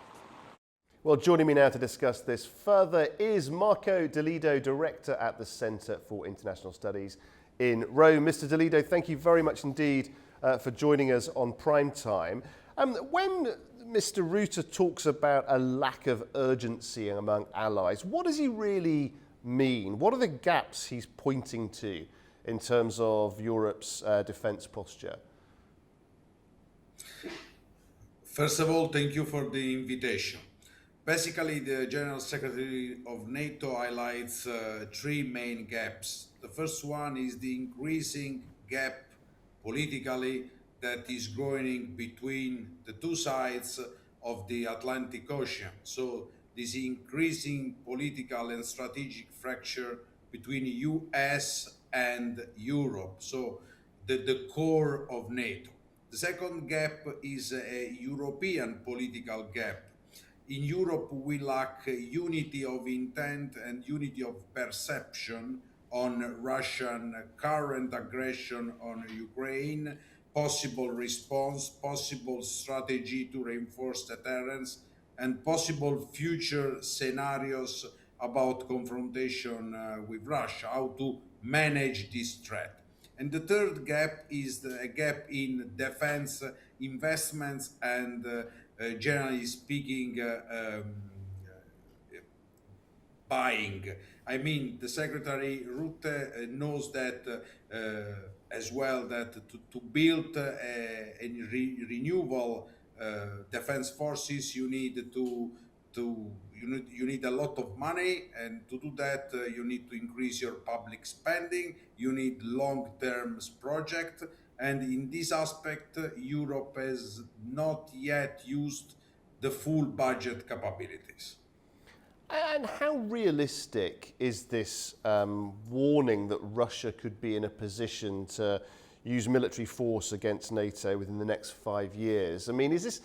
Well, joining me now to discuss this further is Marco Delido, Director at the Centre for International Studies in Rome. Mr. Delido, thank you very much indeed for joining us on Prime Time. When Mr. Rutte talks about a lack of urgency among allies, what does he really mean? What are the gaps he's pointing to in terms of Europe's defence posture? First of all, thank you for the invitation. Basically, the General Secretary of NATO highlights three main gaps. The first one is the increasing gap politically that is growing between the two sides of the Atlantic Ocean. So this increasing political and strategic fracture between US and Europe, so the core of NATO. The second gap is a European political gap. In Europe, we lack unity of intent and unity of perception on Russian current aggression on Ukraine, possible response, possible strategy to reinforce deterrence, and possible future scenarios about confrontation with Russia, how to manage this threat. And the third gap is a gap in defense investments and generally speaking, buying. I mean, the Secretary Rutte knows that as well, that to build a renewable defense forces, you need you need a lot of money, and to do that, you need to increase your public spending. You need long-term project, and in this aspect, Europe has not yet used the full budget capabilities. And how realistic is this warning that Russia could be in a position to use military force against NATO within the next 5 years? I mean, is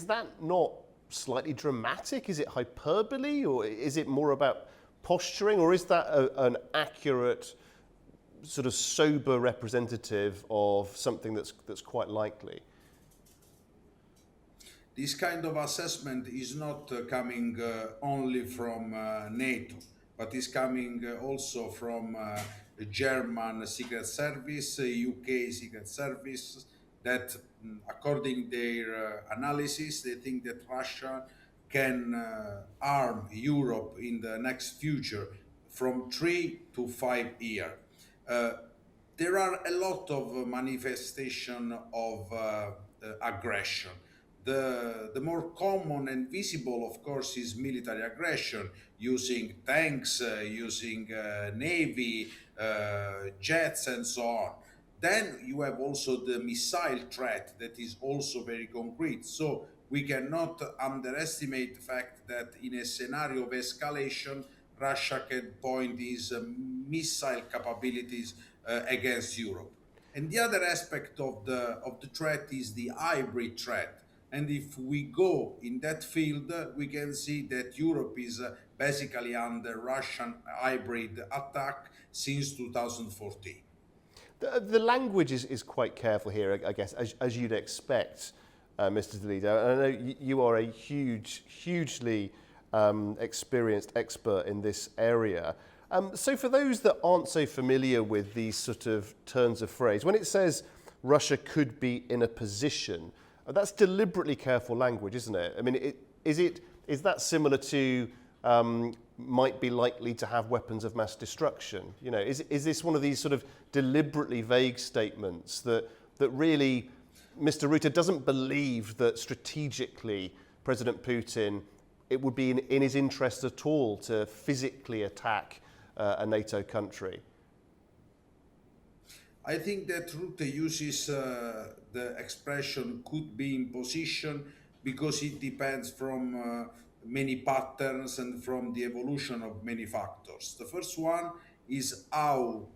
that not slightly dramatic? Is it hyperbole, or is it more about posturing, or is that an accurate, sort of sober representative of something that's quite likely? This kind of assessment is not coming only from NATO, but is coming also from the German Secret Service, UK Secret Service, that according their analysis, they think that Russia can arm Europe in the next future from 3 to 5 years. There are a lot of manifestation of aggression. The more common and visible, of course, is military aggression, using tanks, using navy, jets, and so on. Then you have also the missile threat that is also very concrete. So we cannot underestimate the fact that in a scenario of escalation, Russia can point its missile capabilities against Europe. And the other aspect of the threat is the hybrid threat. And if we go in that field, we can see that Europe is basically under Russian hybrid attack since 2014. The language is quite careful here, I guess, as you'd expect, Mr. Toledo. And I know you are a hugely experienced expert in this area. So for those that aren't so familiar with these sort of turns of phrase, when it says Russia could be in a position, that's deliberately careful language, isn't it? I mean, is that similar to might be likely to have weapons of mass destruction? You know, is this one of these sort of deliberately vague statements that really Mr. Rutte doesn't believe that strategically President Putin, it would be in his interest at all to physically attack a NATO country? I think that Rutte uses the expression could be in position because it depends from many patterns and from the evolution of many factors. The first one is how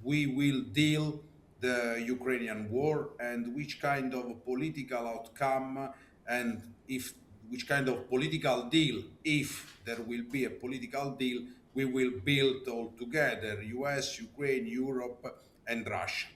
we will deal the Ukrainian war and which kind of political outcome and which kind of political deal, if there will be a political deal, we will build all together, US, Ukraine, Europe, and Russia.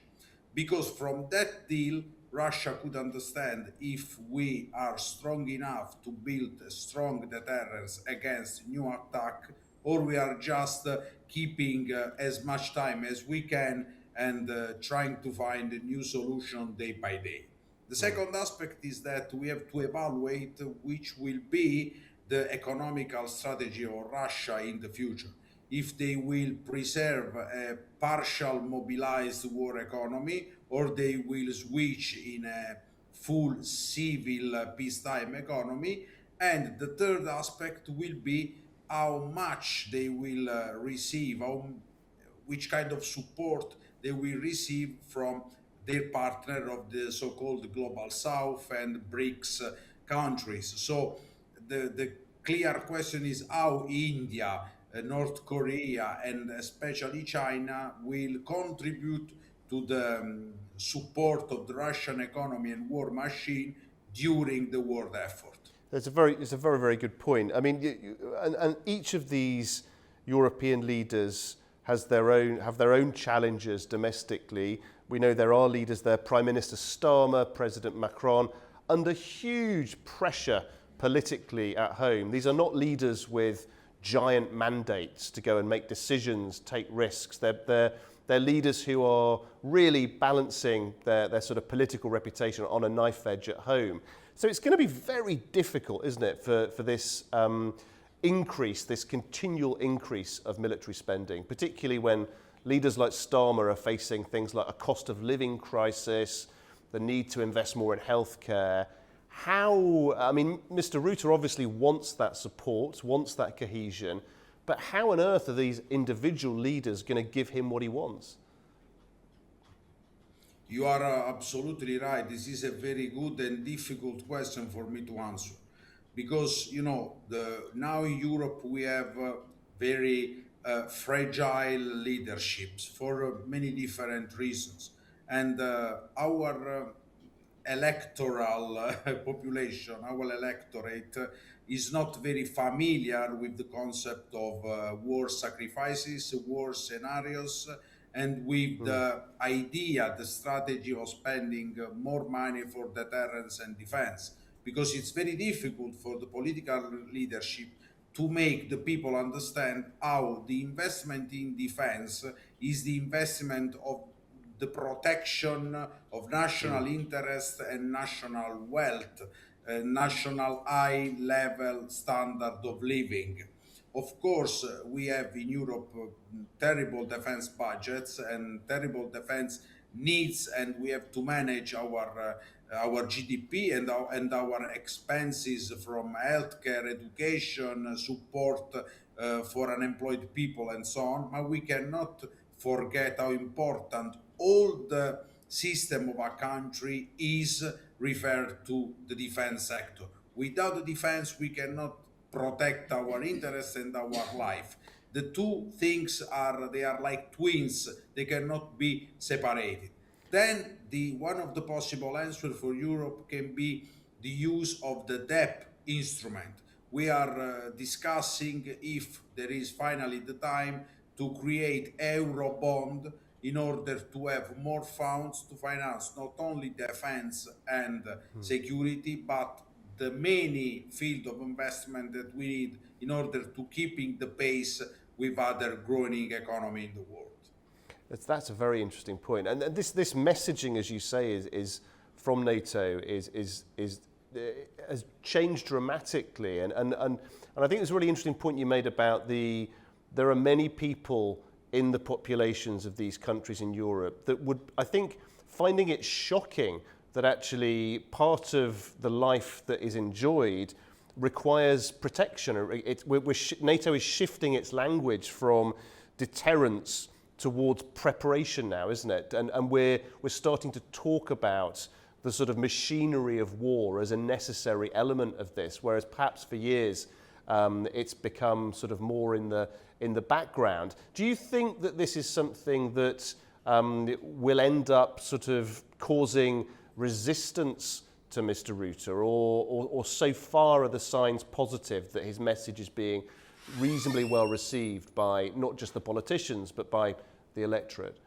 Because from that deal, Russia could understand if we are strong enough to build a strong deterrence against new attack, or we are just keeping as much time as we can and trying to find a new solution day by day. The second aspect is that we have to evaluate which will be the economical strategy of Russia in the future. If they will preserve a partial mobilized war economy, or they will switch in a full civil peacetime economy. And the third aspect will be how much they will receive, which kind of support they will receive from their partner of the so-called Global South and BRICS countries. So the clear question is how India, North Korea, and especially China will contribute to the support of the Russian economy and war machine during the world effort. It's a very good point. I mean, and each of these European leaders have their own challenges domestically. We know there are leaders there, Prime Minister Starmer, President Macron, under huge pressure politically at home. These are not leaders with giant mandates to go and make decisions, take risks. They're leaders who are really balancing their sort of political reputation on a knife edge at home. So it's going to be very difficult, isn't it, for this this continual increase of military spending, particularly when leaders like Starmer are facing things like a cost of living crisis, the need to invest more in healthcare. I mean, Mr. Rutte obviously wants that support, wants that cohesion, but how on earth are these individual leaders going to give him what he wants? You are absolutely right. This is a very good and difficult question for me to answer. because now in Europe we have very fragile leaderships for many different reasons, and our electoral population, our electorate, is not very familiar with the concept of war sacrifices, war scenarios, and with the idea, the strategy of spending more money for deterrence and defense, because it's very difficult for the political leadership to make the people understand how the investment in defense is the investment of the protection of national interest and national wealth, national high level standard of living. Of course, we have in Europe terrible defense budgets and terrible defense needs, and we have to manage our GDP and our expenses from healthcare, education, support for unemployed people, and so on. But we cannot forget how important all the system of a country is referred to the defense sector. Without the defense, we cannot protect our interests and our life. The two things are like twins; they cannot be separated. Then one of the possible answers for Europe can be the use of the debt instrument. We are discussing if there is finally the time to create euro bond in order to have more funds to finance not only defense and security, but the many field of investment that we need in order to keeping the pace with other growing economy in the world. That's a very interesting point, and this messaging, as you say, is from NATO has changed dramatically, and I think it's a really interesting point you made about there are many people in the populations of these countries in Europe that would, I think, finding it shocking that actually part of the life that is enjoyed requires protection. NATO is shifting its language from deterrence towards preparation now, isn't it? And we're starting to talk about the sort of machinery of war as a necessary element of this, whereas perhaps for years it's become sort of more in the background. Do you think that this is something that will end up sort of causing resistance to Mr. Rutte, or so far are the signs positive that his message is being reasonably well received by not just the politicians but by the electorate?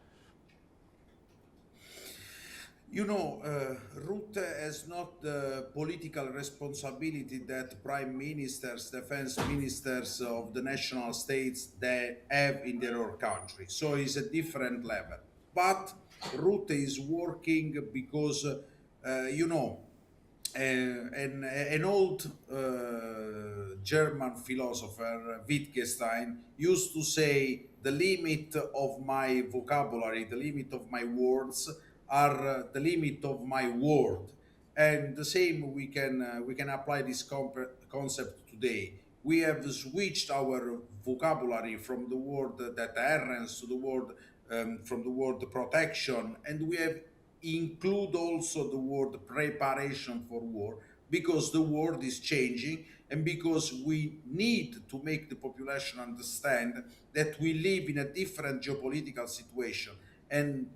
Rutte has not the political responsibility that prime ministers, defense ministers of the national states they have in their own country. So it's a different level. But Rutte is working because, an old German philosopher, Wittgenstein, used to say, the limit of my vocabulary, the limit of my words are the limit of my world. And the same we can apply this concept today. We have switched our vocabulary from the word deterrence to the word from the word protection, and we have include also the word preparation for war, because the world is changing and because we need to make the population understand that we live in a different geopolitical situation, and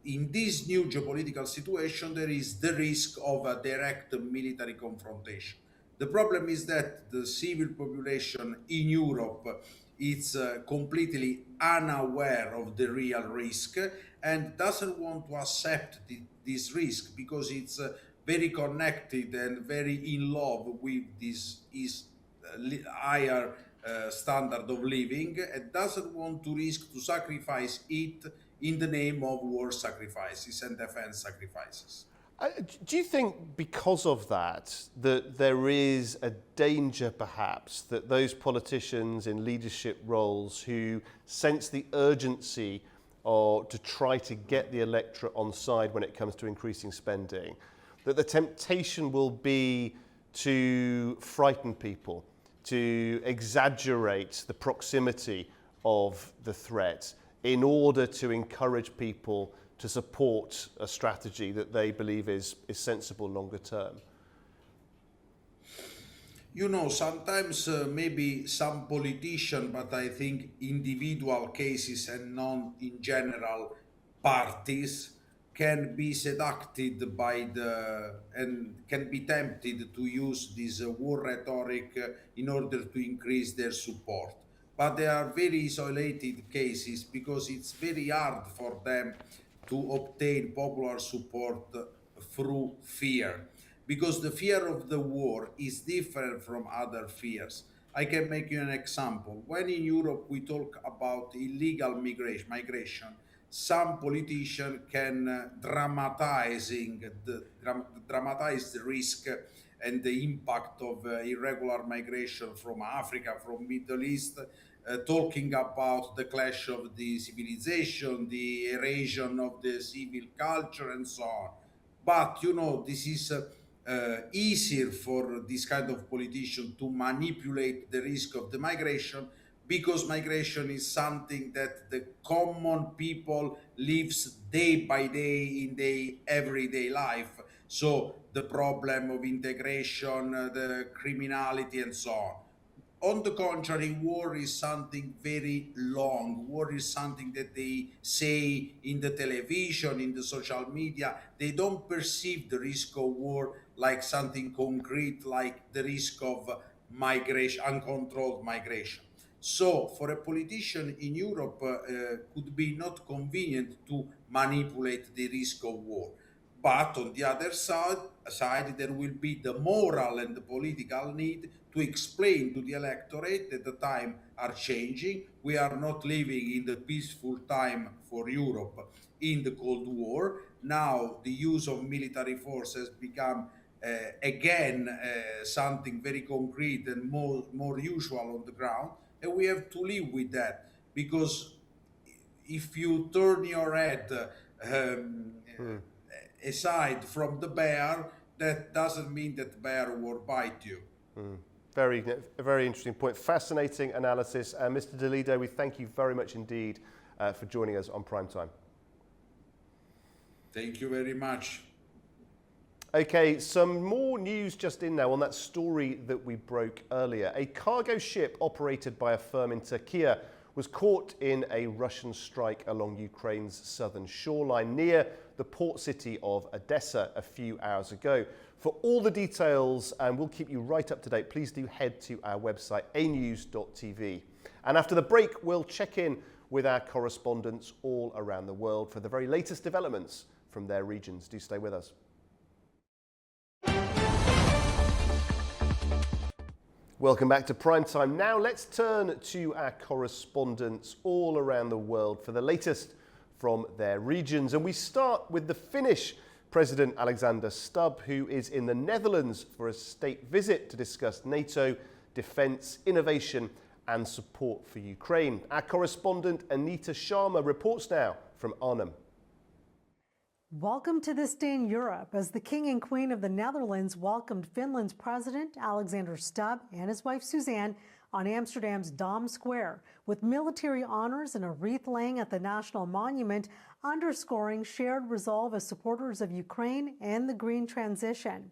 in this new geopolitical situation there is the risk of a direct military confrontation. The problem is that the civil population in Europe is completely unaware of the real risk and doesn't want to accept this risk because it's very connected and very in love with this higher standard of living, and doesn't want to risk to sacrifice it in the name of war sacrifices and defense sacrifices. Do you think because of that there is a danger perhaps that those politicians in leadership roles who sense the urgency to try to get the electorate on side when it comes to increasing spending, that the temptation will be to frighten people, to exaggerate the proximity of the threat in order to encourage people to support a strategy that they believe is sensible longer term? You know, sometimes maybe some politician, but I think individual cases and not in general parties can be seduced by the and can be tempted to use this war rhetoric in order to increase their support. But they are very isolated cases because it's very hard for them to obtain popular support through fear, because the fear of the war is different from other fears. I can make you an example. When in Europe we talk about illegal migration, some politician can dramatize the risk and the impact of irregular migration from Africa, from Middle East, talking about the clash of the civilization, the erosion of the civil culture, and so on. But you know, this is easier for this kind of politician to manipulate the risk of the migration, because migration is something that the common people lives day by day in their everyday life. So the problem of integration, the criminality, and so on. On the contrary, war is something very long. War is something that they say in the television, in the social media. They don't perceive the risk of war like something concrete, like the risk of migration, uncontrolled migration. So for a politician in Europe, could be not convenient to manipulate the risk of war. But on the other side, there will be the moral and the political need to explain to the electorate that the times are changing. We are not living in the peaceful time for Europe in the Cold War. Now the use of military force has become again something very concrete and more usual on the ground, and we have to live with that, because if you turn your head aside from the bear, that doesn't mean that the bear will bite you. A very interesting point. Fascinating analysis. Mr. DeLido, we thank you very much indeed for joining us on Prime Time. Thank you very much. Okay, some more news just in now on that story that we broke earlier. A cargo ship operated by a firm in Turkey was caught in a Russian strike along Ukraine's southern shoreline near the port city of Odessa a few hours ago. For all the details, and we'll keep you right up to date, please do head to our website, anews.tv. And after the break, we'll check in with our correspondents all around the world for the very latest developments from their regions. Do stay with us. Welcome back to Prime Time. Now let's turn to our correspondents all around the world for the latest from their regions. And we start with the Finnish President Alexander Stubb, who is in the Netherlands for a state visit to discuss NATO, defence, innovation and support for Ukraine. Our correspondent Anita Sharma reports now from Arnhem. Welcome to this day in Europe, as the King and Queen of the Netherlands welcomed Finland's President Alexander Stubb and his wife Suzanne on Amsterdam's Dam Square, with military honors and a wreath laying at the National Monument, underscoring shared resolve as supporters of Ukraine and the green transition.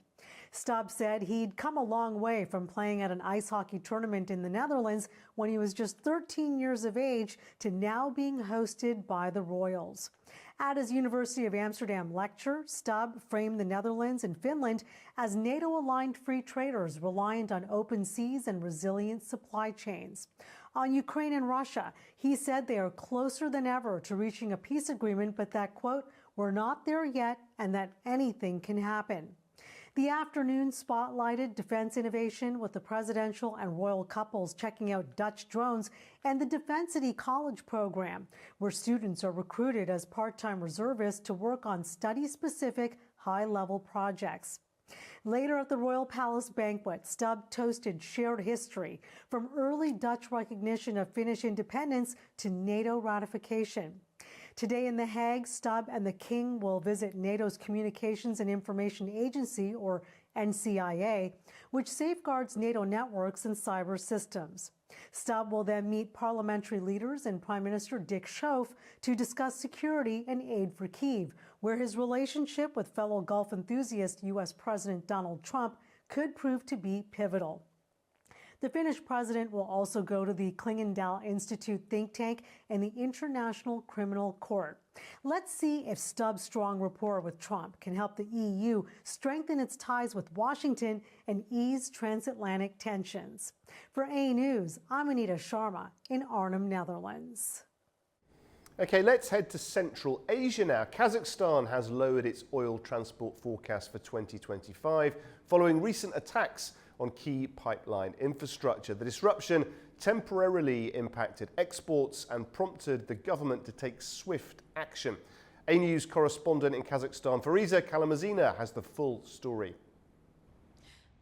Stubb said he'd come a long way from playing at an ice hockey tournament in the Netherlands when he was just 13 years of age to now being hosted by the Royals. At his University of Amsterdam lecture, Stubb framed the Netherlands and Finland as NATO-aligned free traders reliant on open seas and resilient supply chains. On Ukraine and Russia, he said they are closer than ever to reaching a peace agreement, but that, quote, "we're not there yet and that anything can happen." The afternoon spotlighted defense innovation, with the presidential and royal couples checking out Dutch drones and the Defensity College program, where students are recruited as part-time reservists to work on study-specific, high-level projects. Later at the Royal Palace banquet, Stubb toasted shared history, from early Dutch recognition of Finnish independence to NATO ratification. Today in The Hague, Stubb and the King will visit NATO's Communications and Information Agency, or NCIA, which safeguards NATO networks and cyber systems. Stubb will then meet parliamentary leaders and Prime Minister Dick Schoof to discuss security and aid for Kyiv, where his relationship with fellow Gulf enthusiast U.S. President Donald Trump could prove to be pivotal. The Finnish president will also go to the Klingendal Institute think tank and the International Criminal Court. Let's see if Stubb's strong rapport with Trump can help the EU strengthen its ties with Washington and ease transatlantic tensions. For A News, I'm Anita Sharma in Arnhem, Netherlands. Okay, let's head to Central Asia now. Kazakhstan has lowered its oil transport forecast for 2025 following recent attacks on key pipeline infrastructure. The disruption temporarily impacted exports and prompted the government to take swift action. A News correspondent in Kazakhstan, Fariza Kalamazina, has the full story.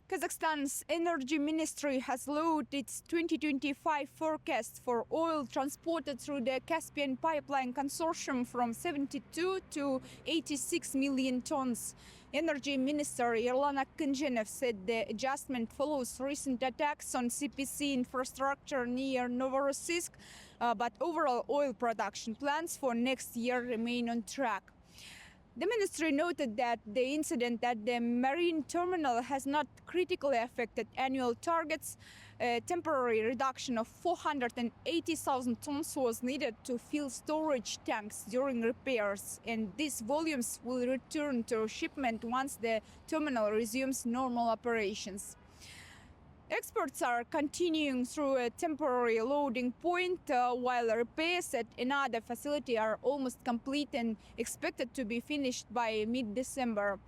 Kazakhstan's energy ministry has lowered its 2025 forecast for oil transported through the Caspian pipeline consortium from 72 to 86 million tons. Energy Minister Yerlan Akkenjhenev said the adjustment follows recent attacks on CPC infrastructure near Novorossiysk, but overall oil production plans for next year remain on track. The ministry noted that the incident at the marine terminal has not critically affected annual targets. A temporary reduction of 480,000 tons was needed to fill storage tanks during repairs, and these volumes will return to shipment once the terminal resumes normal operations. Exports are continuing through a temporary loading point, while repairs at another facility are almost complete and expected to be finished by mid-December.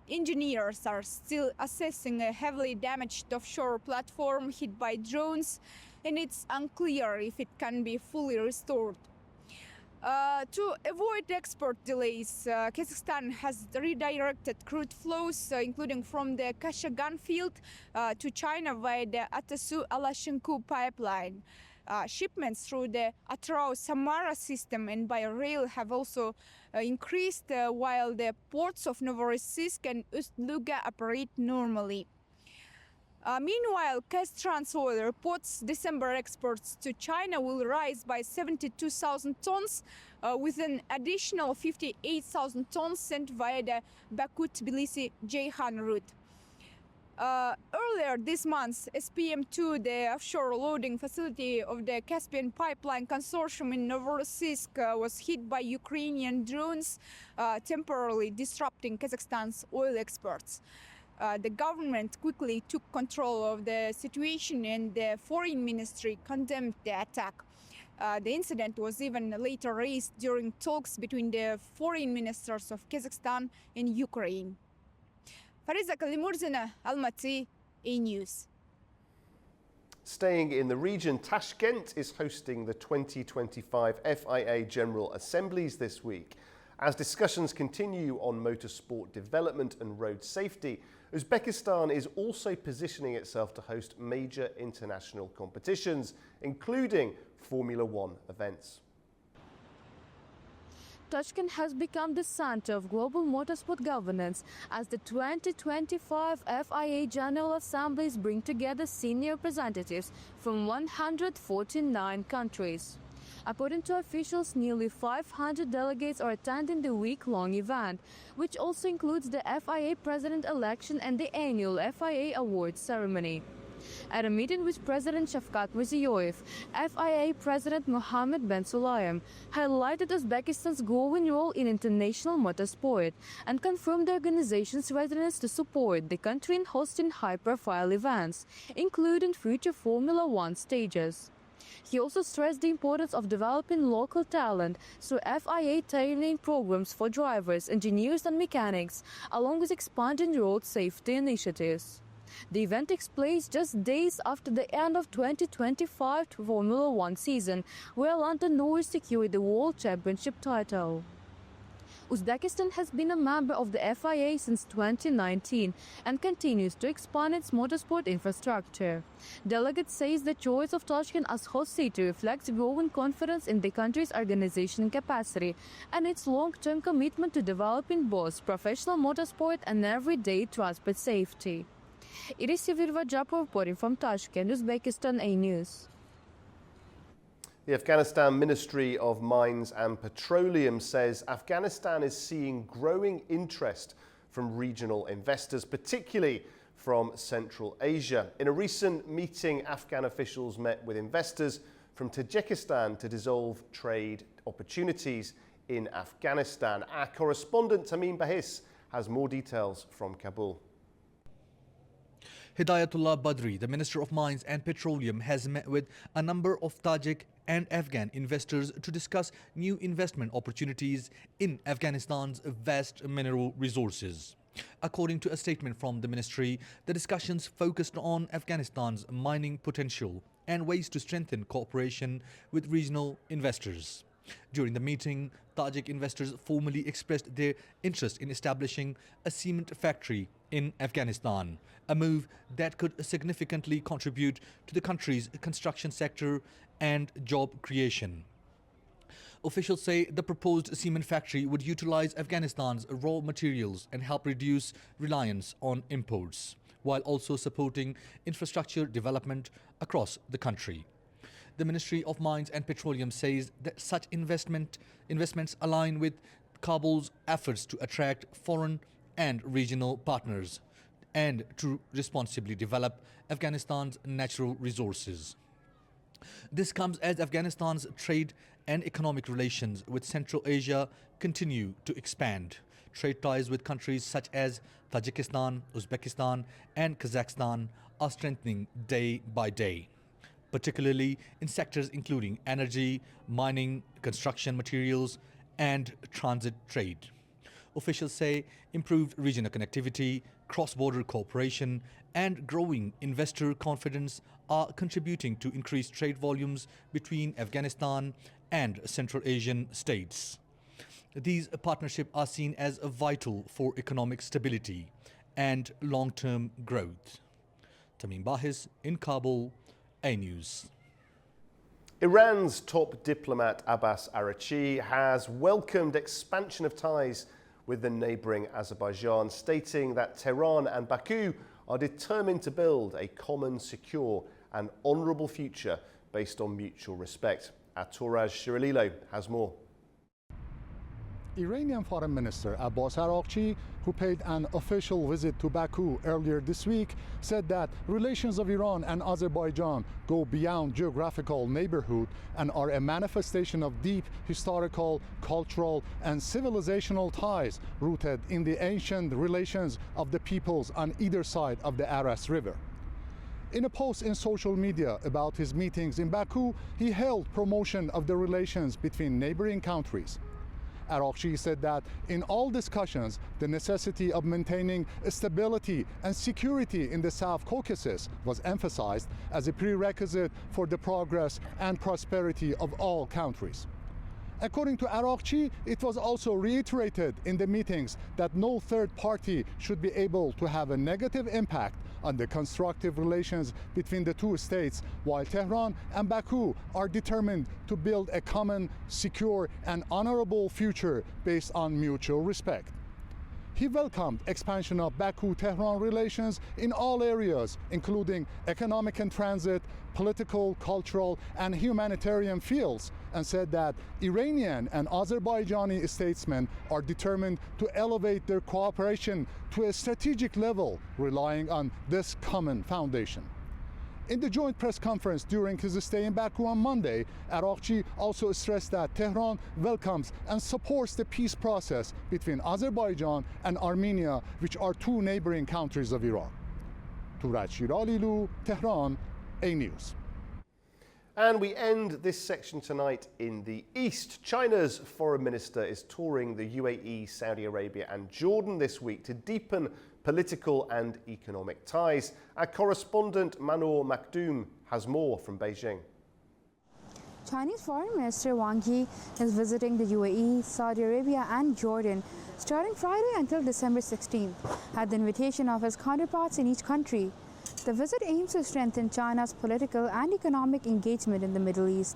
Engineers are still assessing a heavily damaged offshore platform hit by drones, and it's unclear if it can be fully restored. To avoid export delays, Kazakhstan has redirected crude flows, including from the Kashagan field to China via the Atasu-Alashenku pipeline. Shipments through the Atrau-Samara system and by rail have also increased, while the ports of Novorossiysk and Ust-Luga operate normally. Meanwhile, Kaztrans-Oil reports December exports to China will rise by 72,000 tons, with an additional 58,000 tons sent via the Baku-Tbilisi-Ceyhan route. Earlier this month, SPM-2, the offshore loading facility of the Caspian Pipeline Consortium in Novorossiysk, was hit by Ukrainian drones, temporarily disrupting Kazakhstan's oil exports. The government quickly took control of the situation, and the foreign ministry condemned the attack. The incident was even later raised during talks between the foreign ministers of Kazakhstan and Ukraine. Fariza Kalimurzina, Almaty, A News. Staying in the region, Tashkent is hosting the 2025 FIA General Assemblies this week. As discussions continue on motorsport development and road safety, Uzbekistan is also positioning itself to host major international competitions, including Formula One events. Tashkent has become the center of global motorsport governance as the 2025 FIA General Assemblies bring together senior representatives from 149 countries. According to officials, nearly 500 delegates are attending the week-long event, which also includes the FIA President election and the annual FIA Awards ceremony. At a meeting with President Shavkat Mirziyoyev, FIA President Mohammed Ben Sulayem highlighted Uzbekistan's growing role in international motorsport and confirmed the organization's readiness to support the country in hosting high-profile events, including future Formula One stages. He also stressed the importance of developing local talent through FIA training programs for drivers, engineers and mechanics, along with expanding road safety initiatives. The event takes place just days after the end of 2025 Formula One season, where Lando Norris secured the World Championship title. Uzbekistan has been a member of the FIA since 2019 and continues to expand its motorsport infrastructure. Delegates say the choice of Tashkent as host city reflects growing confidence in the country's organization capacity and its long-term commitment to developing both professional motorsport and everyday transport safety. It is Sevirva Japo reporting from Tashkent, Uzbekistan, A News. The Afghanistan Ministry of Mines and Petroleum says Afghanistan is seeing growing interest from regional investors, particularly from Central Asia. In a recent meeting, Afghan officials met with investors from Tajikistan to dissolve trade opportunities in Afghanistan. Our correspondent Tamim Bahis has more details from Kabul. Hidayatullah Badri, the Minister of Mines and Petroleum, has met with a number of Tajik and Afghan investors to discuss new investment opportunities in Afghanistan's vast mineral resources. According to a statement from the ministry, the discussions focused on Afghanistan's mining potential and ways to strengthen cooperation with regional investors. During the meeting, Tajik investors formally expressed their interest in establishing a cement factory in Afghanistan, a move that could significantly contribute to the country's construction sector and job creation. Officials say the proposed cement factory would utilize Afghanistan's raw materials and help reduce reliance on imports, while also supporting infrastructure development across the country. The Ministry of Mines and Petroleum says that such investments align with Kabul's efforts to attract foreign and regional partners and to responsibly develop Afghanistan's natural resources. This comes as Afghanistan's trade and economic relations with Central Asia continue to expand. Trade ties with countries such as Tajikistan, Uzbekistan, and Kazakhstan are strengthening day by day, particularly in sectors including energy, mining, construction materials, and transit trade. Officials say improved regional connectivity, cross-border cooperation, and growing investor confidence are contributing to increased trade volumes between Afghanistan and Central Asian states. These partnerships are seen as vital for economic stability and long-term growth. Tamim Bahis in Kabul, A News. Iran's top diplomat Abbas Araghchi has welcomed expansion of ties with the neighbouring Azerbaijan, stating that Tehran and Baku are determined to build a common, secure and honourable future based on mutual respect. Our Touraj Shirililo has more. Iranian Foreign Minister Abbas Araghchi, who paid an official visit to Baku earlier this week, said that relations of Iran and Azerbaijan go beyond geographical neighborhood and are a manifestation of deep historical, cultural, and civilizational ties rooted in the ancient relations of the peoples on either side of the Aras River. In a post in social media about his meetings in Baku, he hailed promotion of the relations between neighboring countries. Araghchi said that in all discussions, the necessity of maintaining stability and security in the South Caucasus was emphasized as a prerequisite for the progress and prosperity of all countries. According to Araghchi, it was also reiterated in the meetings that no third party should be able to have a negative impact on the constructive relations between the two states, while Tehran and Baku are determined to build a common, secure, and honorable future based on mutual respect. He welcomed expansion of Baku-Tehran relations in all areas, including economic and transit, political, cultural, and humanitarian fields, and said that Iranian and Azerbaijani statesmen are determined to elevate their cooperation to a strategic level, relying on this common foundation. In the joint press conference during his stay in Baku on Monday, Araghchi also stressed that Tehran welcomes and supports the peace process between Azerbaijan and Armenia, which are two neighboring countries of Iran. Touraj Shirililo, Tehran, A News. And we end this section tonight in the East. China's foreign minister is touring the UAE, Saudi Arabia and Jordan this week to deepen political and economic ties. Our correspondent Manor Makdoum has more from Beijing. Chinese Foreign Minister Wang Yi is visiting the UAE, Saudi Arabia and Jordan starting Friday until December 16th at the invitation of his counterparts in each country. The visit aims to strengthen China's political and economic engagement in the Middle East.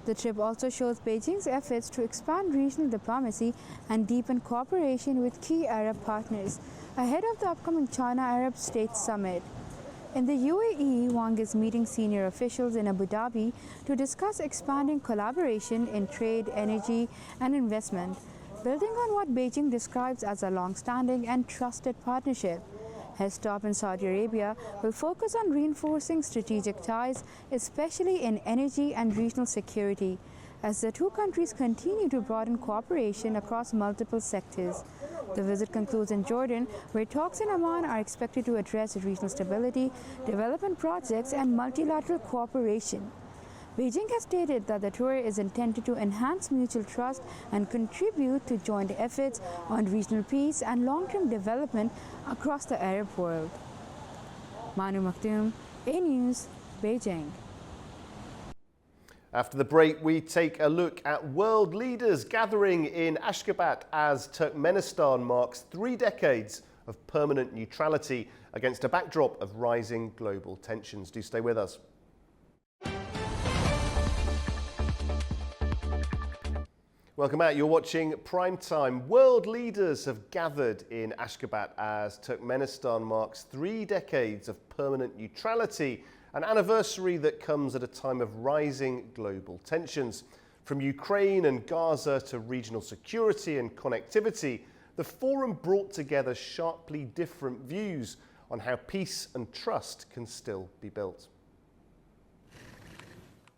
The trip also shows Beijing's efforts to expand regional diplomacy and deepen cooperation with key Arab partners ahead of the upcoming China-Arab States Summit. In the UAE, Wang is meeting senior officials in Abu Dhabi to discuss expanding collaboration in trade, energy, and investment, building on what Beijing describes as a long-standing and trusted partnership. His stop in Saudi Arabia will focus on reinforcing strategic ties, especially in energy and regional security, as the two countries continue to broaden cooperation across multiple sectors. The visit concludes in Jordan, where talks in Amman are expected to address regional stability, development projects, and multilateral cooperation. Beijing has stated that the tour is intended to enhance mutual trust and contribute to joint efforts on regional peace and long-term development across the Arab world. Manu Maktoum, A News, Beijing. After the break, we take a look at world leaders gathering in Ashgabat as Turkmenistan marks 3 decades of permanent neutrality against a backdrop of rising global tensions. Do stay with us. Welcome back. You're watching Primetime. World leaders have gathered in Ashgabat as Turkmenistan marks 3 decades of permanent neutrality, an anniversary that comes at a time of rising global tensions. From Ukraine and Gaza to regional security and connectivity, the forum brought together sharply different views on how peace and trust can still be built.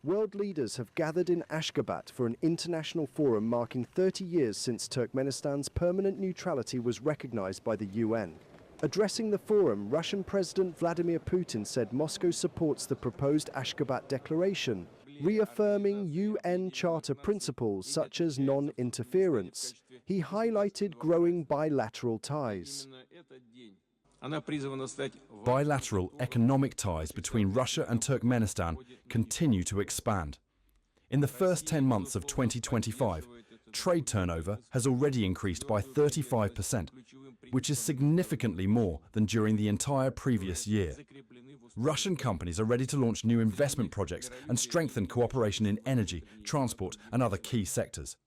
World leaders have gathered in Ashgabat for an international forum marking 30 years since Turkmenistan's permanent neutrality was recognized by the UN. Addressing the forum, Russian President Vladimir Putin said Moscow supports the proposed Ashgabat Declaration, reaffirming UN Charter principles such as non-interference. He highlighted growing bilateral ties. Bilateral economic ties between Russia and Turkmenistan continue to expand. In the first 10 months of 2025, trade turnover has already increased by 35%, which is significantly more than during the entire previous year. Russian companies are ready to launch new investment projects and strengthen cooperation in energy, transport, and other key sectors.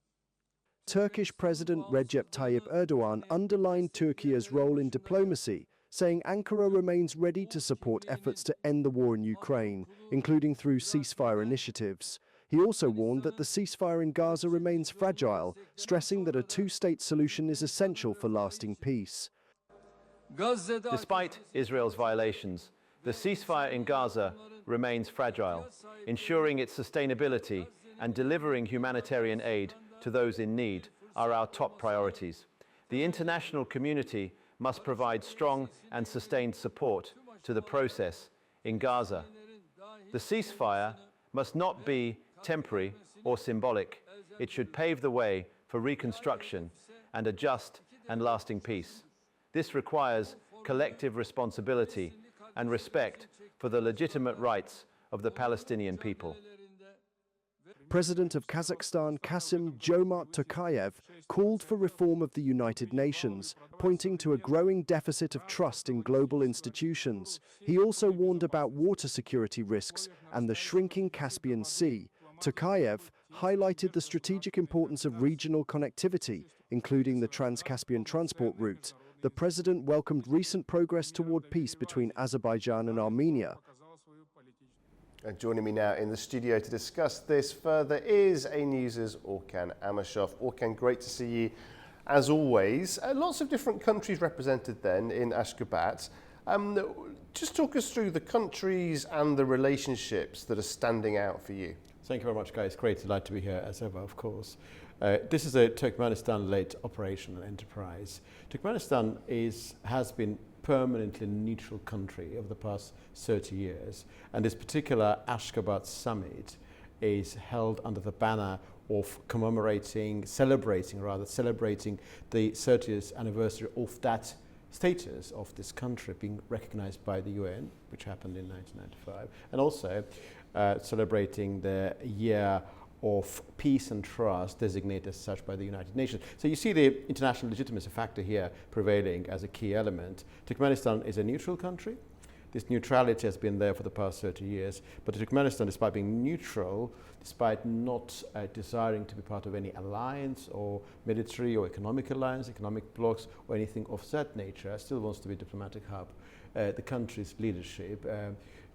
Turkish President Recep Tayyip Erdogan underlined Turkey's role in diplomacy, saying Ankara remains ready to support efforts to end the war in Ukraine, including through ceasefire initiatives. He also warned that the ceasefire in Gaza remains fragile, stressing that a two-state solution is essential for lasting peace. Despite Israel's violations, the ceasefire in Gaza remains fragile. Ensuring its sustainability and delivering humanitarian aid to those in need are our top priorities. The international community must provide strong and sustained support to the process in Gaza. The ceasefire must not be temporary or symbolic. It should pave the way for reconstruction and a just and lasting peace. This requires collective responsibility and respect for the legitimate rights of the Palestinian people. President of Kazakhstan Kassym-Jomart Tokayev called for reform of the United Nations, pointing to a growing deficit of trust in global institutions. He also warned about water security risks and the shrinking Caspian Sea. Tokayev highlighted the strategic importance of regional connectivity, including the Trans-Caspian transport route. The president welcomed recent progress toward peace between Azerbaijan and Armenia. And joining me now in the studio to discuss this further is A News' Orkan Amashov. Orkan, great to see you as always. Lots of different countries represented then in Ashgabat. Just talk us through the countries and the relationships that are standing out for you. Thank you very much, guys. Great delight to be here as ever, of course. This is a Turkmenistan-led operation and enterprise. Turkmenistan has been permanently neutral country over the past 30 years, and this particular Ashgabat summit is held under the banner of celebrating the 30th anniversary of that status of this country being recognized by the UN, which happened in 1995, and also celebrating the year of peace and trust designated as such by the United Nations. So you see the international legitimacy factor here prevailing as a key element. Turkmenistan is a neutral country. This neutrality has been there for the past 30 years, but Turkmenistan, despite being neutral, despite not desiring to be part of any alliance or military or economic alliance, economic blocs or anything of that nature, still wants to be a diplomatic hub. The country's leadership,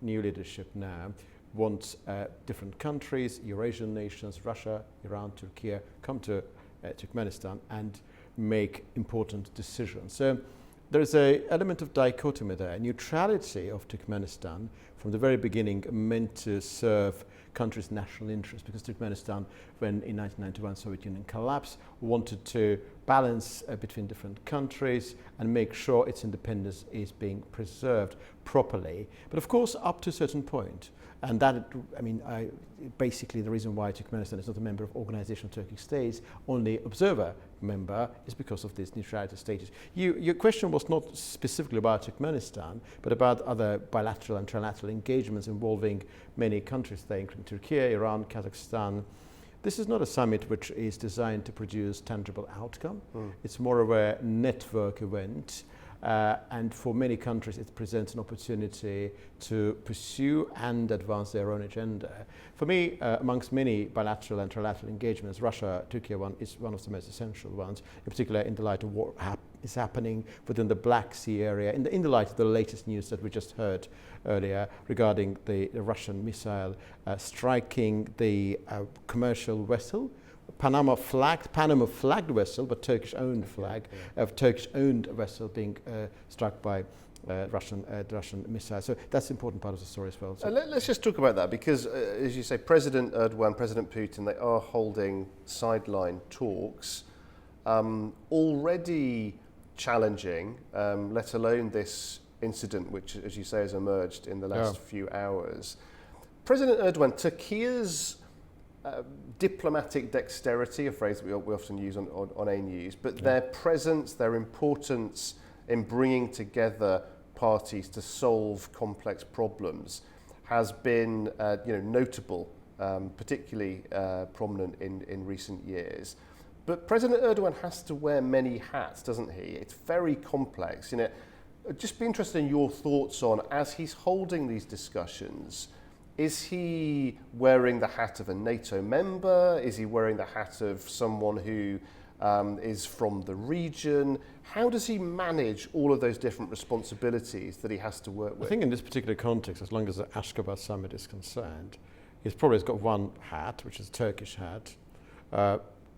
new leadership now, wants different countries, Eurasian nations, Russia, Iran, Turkey, come to Turkmenistan and make important decisions. So there's an element of dichotomy there. Neutrality of Turkmenistan from the very beginning meant to serve country's national interest, because Turkmenistan, when in 1991 Soviet Union collapsed, wanted to balance between different countries and make sure its independence is being preserved properly. But of course, up to a certain point. And that, basically the reason why Turkmenistan is not a member of Organization of Turkic States, only observer member, is because of this neutrality status. Your question was not specifically about Turkmenistan, but about other bilateral and trilateral engagements involving many countries there, including Turkey, Iran, Kazakhstan. This is not a summit which is designed to produce tangible outcome. It's more of a network event. And for many countries, it presents an opportunity to pursue and advance their own agenda. For me, amongst many bilateral and trilateral engagements, Russia-Turkey one is one of the most essential ones, in particular in the light of what is happening within the Black Sea area, in the light of the latest news that we just heard earlier regarding the Russian missile striking the commercial vessel, Panama flagged vessel, but Turkish-owned flag, of Turkish-owned vessel being struck by Russian missiles. So that's an important part of the story as well. So let's just talk about that, because as you say, President Erdogan, President Putin, they are holding sideline talks, already challenging, let alone this incident, which, as you say, has emerged in the last few hours. President Erdogan, Turkey's diplomatic dexterity, a phrase that we often use on A News, but their presence, their importance in bringing together parties to solve complex problems has been notable, particularly prominent in recent years. But President Erdogan has to wear many hats, doesn't he? It's very complex. I'd just be interested in your thoughts on, as he's holding these discussions, is he wearing the hat of a NATO member? Is he wearing the hat of someone who is from the region? How does he manage all of those different responsibilities that he has to work with? I think in this particular context, as long as the Ashgabat summit is concerned, he's probably got one hat, which is a Turkish hat.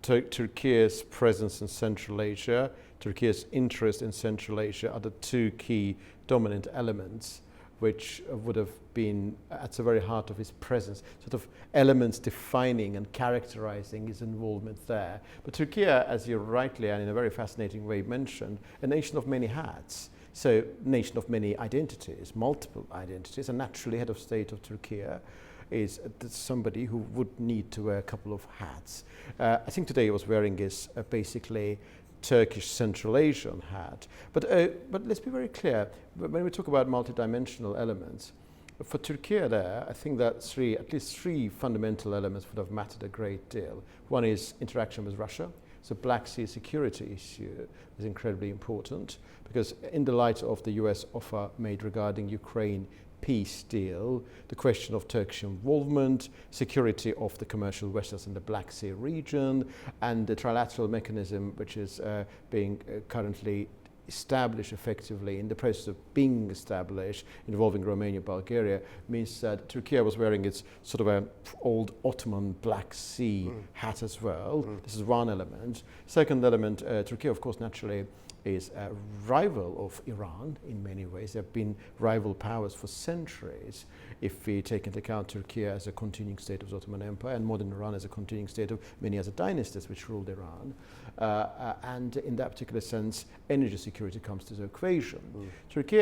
Turkey's presence in Central Asia, Turkey's interest in Central Asia are the two key dominant elements which would have been at the very heart of his presence, sort of elements defining and characterizing his involvement there. But Turkey, as you rightly and in a very fascinating way mentioned, a nation of many hats. So, nation of many identities, multiple identities, and naturally head of state of Turkey is somebody who would need to wear a couple of hats. I think today he was wearing his basically Turkish Central Asian hat. But let's be very clear, when we talk about multidimensional elements, for Turkey there, I think that at least three fundamental elements would have mattered a great deal. One is interaction with Russia. So Black Sea security issue is incredibly important, because in the light of the US offer made regarding Ukraine peace deal, the question of Turkish involvement, security of the commercial vessels in the Black Sea region, and the trilateral mechanism which is being currently established effectively, in the process of being established, involving Romania, Bulgaria, means that Turkey was wearing its sort of an old Ottoman Black Sea hat as well. This is one element. Second element, Turkey, of course, naturally is a rival of Iran in many ways. There have been rival powers for centuries. If we take into account Turkey as a continuing state of the Ottoman Empire and modern Iran as a continuing state of many other dynasties which ruled Iran. And in that particular sense, energy security comes to the equation. Turkey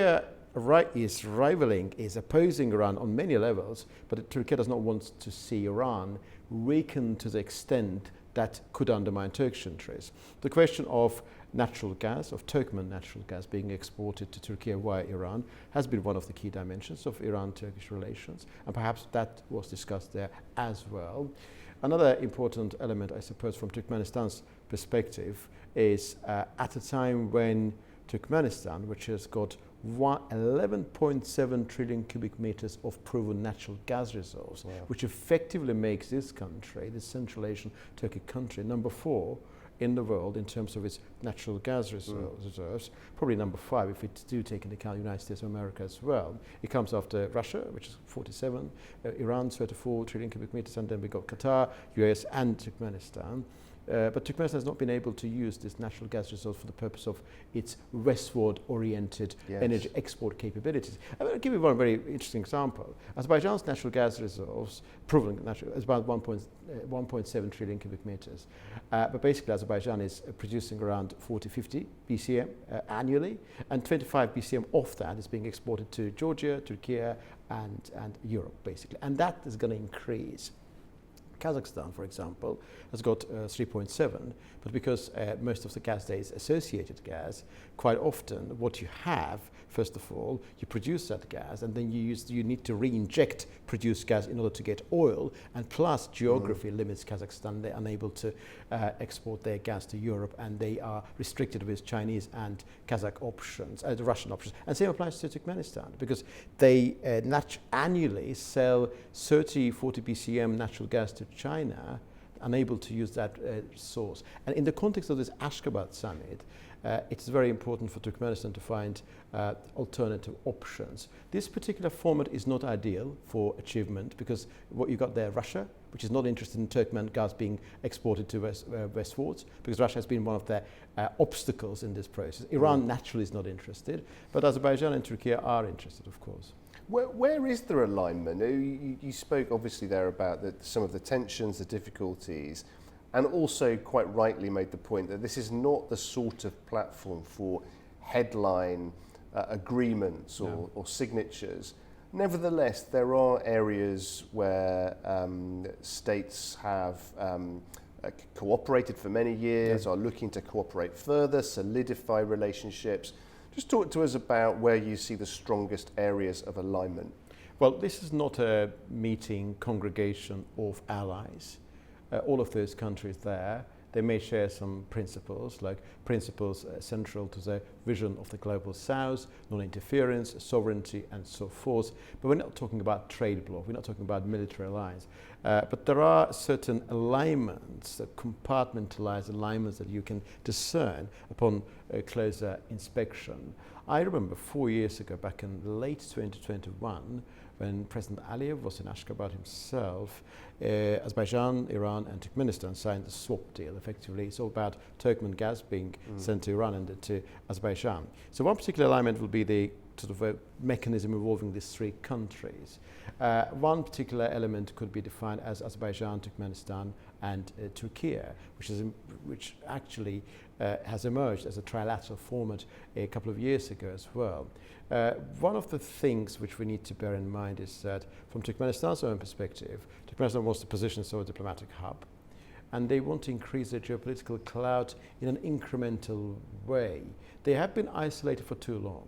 is opposing Iran on many levels, but Turkey does not want to see Iran weakened to the extent that could undermine Turkish interests. The question of natural gas, of Turkmen natural gas being exported to Turkey via Iran, has been one of the key dimensions of Iran-Turkish relations, and perhaps that was discussed there as well. Another important element, I suppose, from Turkmenistan's perspective is at a time when Turkmenistan, which has got 11.7 trillion cubic meters of proven natural gas reserves, which effectively makes this country, this Central Asian Turkic country, number 4 in the world in terms of its natural gas reserves, probably number 5 if we do take into account the United States of America as well. It comes after Russia, which is 47, Iran 34 trillion cubic meters, and then we got Qatar, US and Turkmenistan. But Turkmenistan has not been able to use this natural gas resource for the purpose of its westward-oriented energy export capabilities. I'm going to give you one very interesting example. Azerbaijan's natural gas reserves, proven natural, is about 1.7 trillion cubic meters. But basically, Azerbaijan is producing around 40-50 BCM annually, and 25 BCM of that is being exported to Georgia, Turkey, and Europe, basically. And that is going to increase. Kazakhstan, for example, has got 3.7, but because most of the gas there is associated gas, quite often what you have, first of all, you produce that gas and then you need to re-inject produced gas in order to get oil, and plus geography limits Kazakhstan. They're unable to export their gas to Europe, and they are restricted with Chinese and Kazakh options, the Russian options. And same applies to Turkmenistan, because they annually sell 30-40 BCM natural gas to China, unable to use that source. And in the context of this Ashgabat summit, it's very important for Turkmenistan to find alternative options. This particular format is not ideal for achievement, because what you got there, Russia, which is not interested in Turkmen gas being exported to westwards, because Russia has been one of the obstacles in this process. Iran naturally is not interested, but Azerbaijan and Turkey are interested, of course. Where is there alignment? You spoke obviously there about some of the tensions, the difficulties, and also quite rightly made the point that this is not the sort of platform for headline agreements or signatures. Nevertheless, there are areas where states have cooperated for many years, are looking to cooperate further, solidify relationships. Just talk to us about where you see the strongest areas of alignment. Well, this is not a meeting congregation of allies. All of those countries there, they may share some principles, like principles central to the vision of the global south, non-interference, sovereignty, and so forth. But we're not talking about trade bloc, we're not talking about military alliance. But there are certain alignments, compartmentalized alignments that you can discern upon closer inspection. I remember 4 years ago, back in late 2021, when President Aliyev was in Ashgabat himself, Azerbaijan, Iran, and Turkmenistan signed the swap deal. Effectively, it's all about Turkmen gas being sent to Iran and to Azerbaijan. So one particular alignment will be the sort of a mechanism involving these three countries. One particular element could be defined as Azerbaijan, Turkmenistan, and Turkey, which actually has emerged as a trilateral format a couple of years ago as well. One of the things which we need to bear in mind is that from Turkmenistan's own perspective, Turkmenistan wants to position itself as a diplomatic hub, and they want to increase their geopolitical clout in an incremental way. They have been isolated for too long.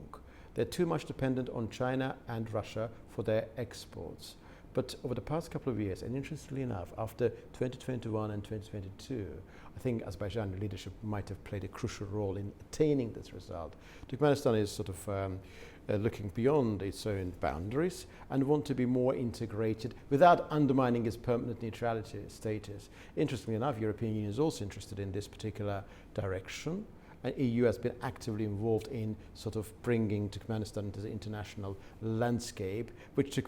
They're too much dependent on China and Russia for their exports. But over the past couple of years, and interestingly enough, after 2021 and 2022, I think Azerbaijan leadership might have played a crucial role in attaining this result. Turkmenistan is sort of looking beyond its own boundaries and want to be more integrated without undermining its permanent neutrality status. Interestingly enough, European Union is also interested in this particular direction. And EU has been actively involved in sort of bringing Turkmenistan into the international landscape, which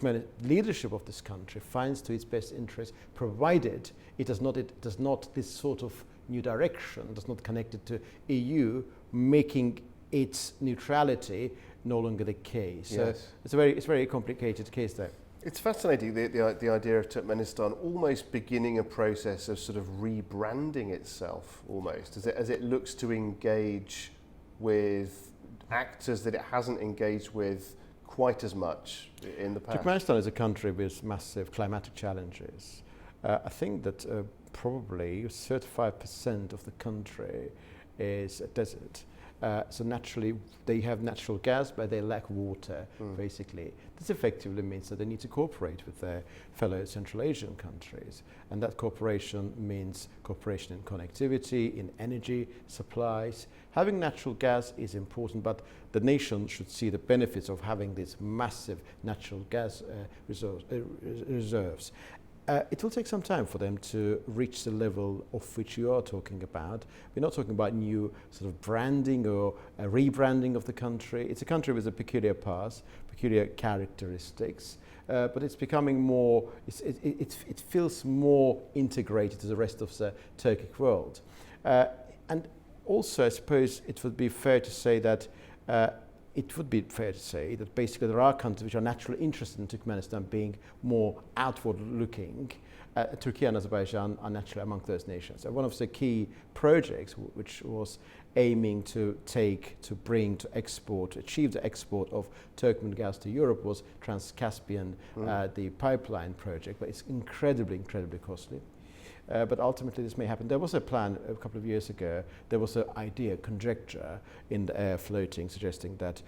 leadership of this country finds to its best interest, provided it does not this sort of new direction does not connect it to EU, making its neutrality no longer the case. Yes. So it's a very complicated case there. It's fascinating, the idea of Turkmenistan almost beginning a process of sort of rebranding itself, almost, as it looks to engage with actors that it hasn't engaged with quite as much in the past. Turkmenistan is a country with massive climatic challenges. I think that probably 35% of the country is a desert. So naturally, they have natural gas, but they lack water, basically. This effectively means that they need to cooperate with their fellow Central Asian countries. And that cooperation means cooperation in connectivity, in energy, supplies. Having natural gas is important, but the nation should see the benefits of having these massive natural gas reserves. It will take some time for them to reach the level of which you are talking about. We're not talking about new sort of branding or a rebranding of the country. It's a country with a peculiar past, peculiar characteristics, but it's becoming more, it feels more integrated to the rest of the Turkic world. And also, I suppose it would be fair to say that basically there are countries which are naturally interested in Turkmenistan being more outward looking. Turkey and Azerbaijan are naturally among those nations. One of the key projects which was aiming to achieve the export of Turkmen gas to Europe was Trans-Caspian, the pipeline project, but it's incredibly costly. But ultimately this may happen. There was a plan a couple of years ago, there was an idea, conjecture in the air floating suggesting that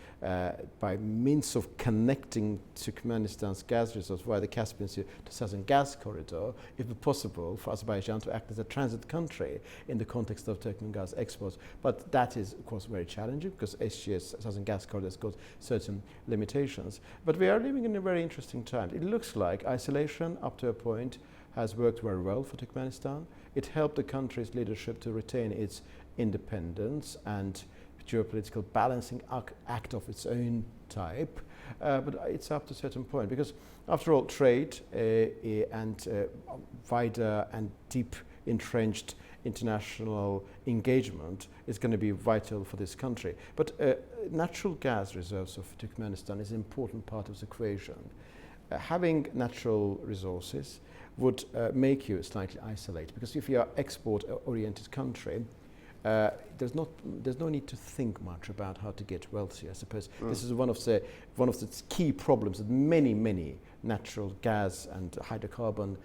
by means of connecting Turkmenistan's gas resource via the Caspian Sea to Southern Gas Corridor, it would be possible for Azerbaijan to act as a transit country in the context of Turkmen gas exports. But that is of course very challenging because SGS, Southern Gas Corridor, has got certain limitations. But we are living in a very interesting time. It looks like isolation up to a point has worked very well for Turkmenistan. It helped the country's leadership to retain its independence and geopolitical balancing act of its own type. But it's up to a certain point because, after all, trade and wider and deep entrenched international engagement is going to be vital for this country. But natural gas reserves of Turkmenistan is an important part of the equation. Having natural resources would make you slightly isolated, because if you are export-oriented country, there's no need to think much about how to get wealthy. I suppose this is one of the key problems that many natural gas and hydrocarbon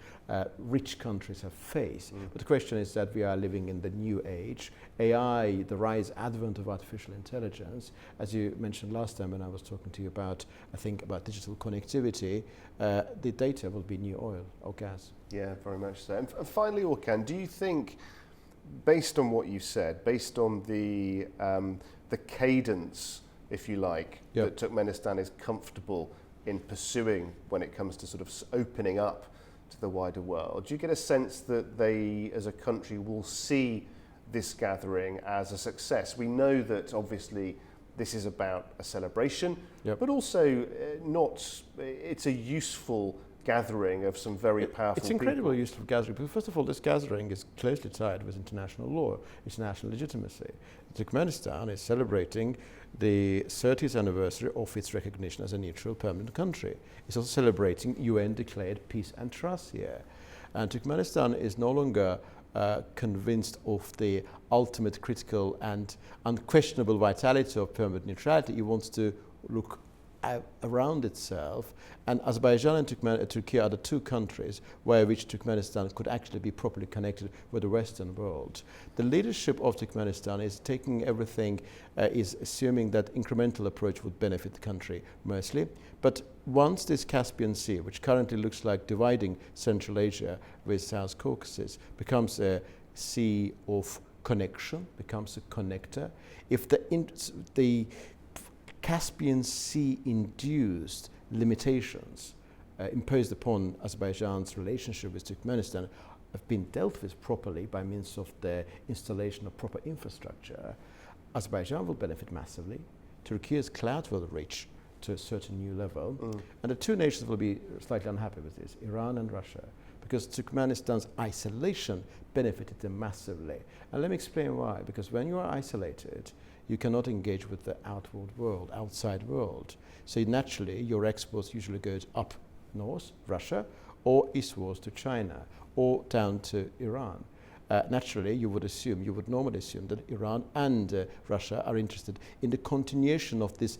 rich countries have faced. But the question is that we are living in the new age. AI, the advent of artificial intelligence, as you mentioned last time when I was talking to you about, I think, about digital connectivity, the data will be new oil or gas. Yeah, very much so. And finally, Orkan, do you think, based on what you said, based on the cadence, if you like, that Turkmenistan is comfortable in pursuing when it comes to sort of opening up to the wider world, do you get a sense that they, as a country, will see this gathering as a success? We know that obviously this is about a celebration, but also it's a useful gathering of some very powerful people. It's incredibly useful gathering, because first of all, this gathering is closely tied with international law, international legitimacy. Turkmenistan is celebrating the 30th anniversary of its recognition as a neutral permanent country. It's also celebrating UN-declared peace and trust here. And Turkmenistan is no longer convinced of the ultimate critical and unquestionable vitality of permanent neutrality. It wants to look around itself, and Azerbaijan and Turkey are the two countries via which Turkmenistan could actually be properly connected with the Western world. The leadership of Turkmenistan is taking everything, is assuming that incremental approach would benefit the country mostly. But once this Caspian Sea, which currently looks like dividing Central Asia with South Caucasus, becomes a sea of connection, becomes a connector, if the Caspian Sea-induced limitations imposed upon Azerbaijan's relationship with Turkmenistan have been dealt with properly by means of the installation of proper infrastructure, Azerbaijan will benefit massively. Turkey's clout will reach to a certain new level, and the two nations will be slightly unhappy with this, Iran and Russia, because Turkmenistan's isolation benefited them massively. And let me explain why. Because when you are isolated, you cannot engage with the outside world. So naturally, your exports usually goes up north, Russia, or eastwards to China, or down to Iran. Naturally, you would normally assume that Iran and Russia are interested in the continuation of this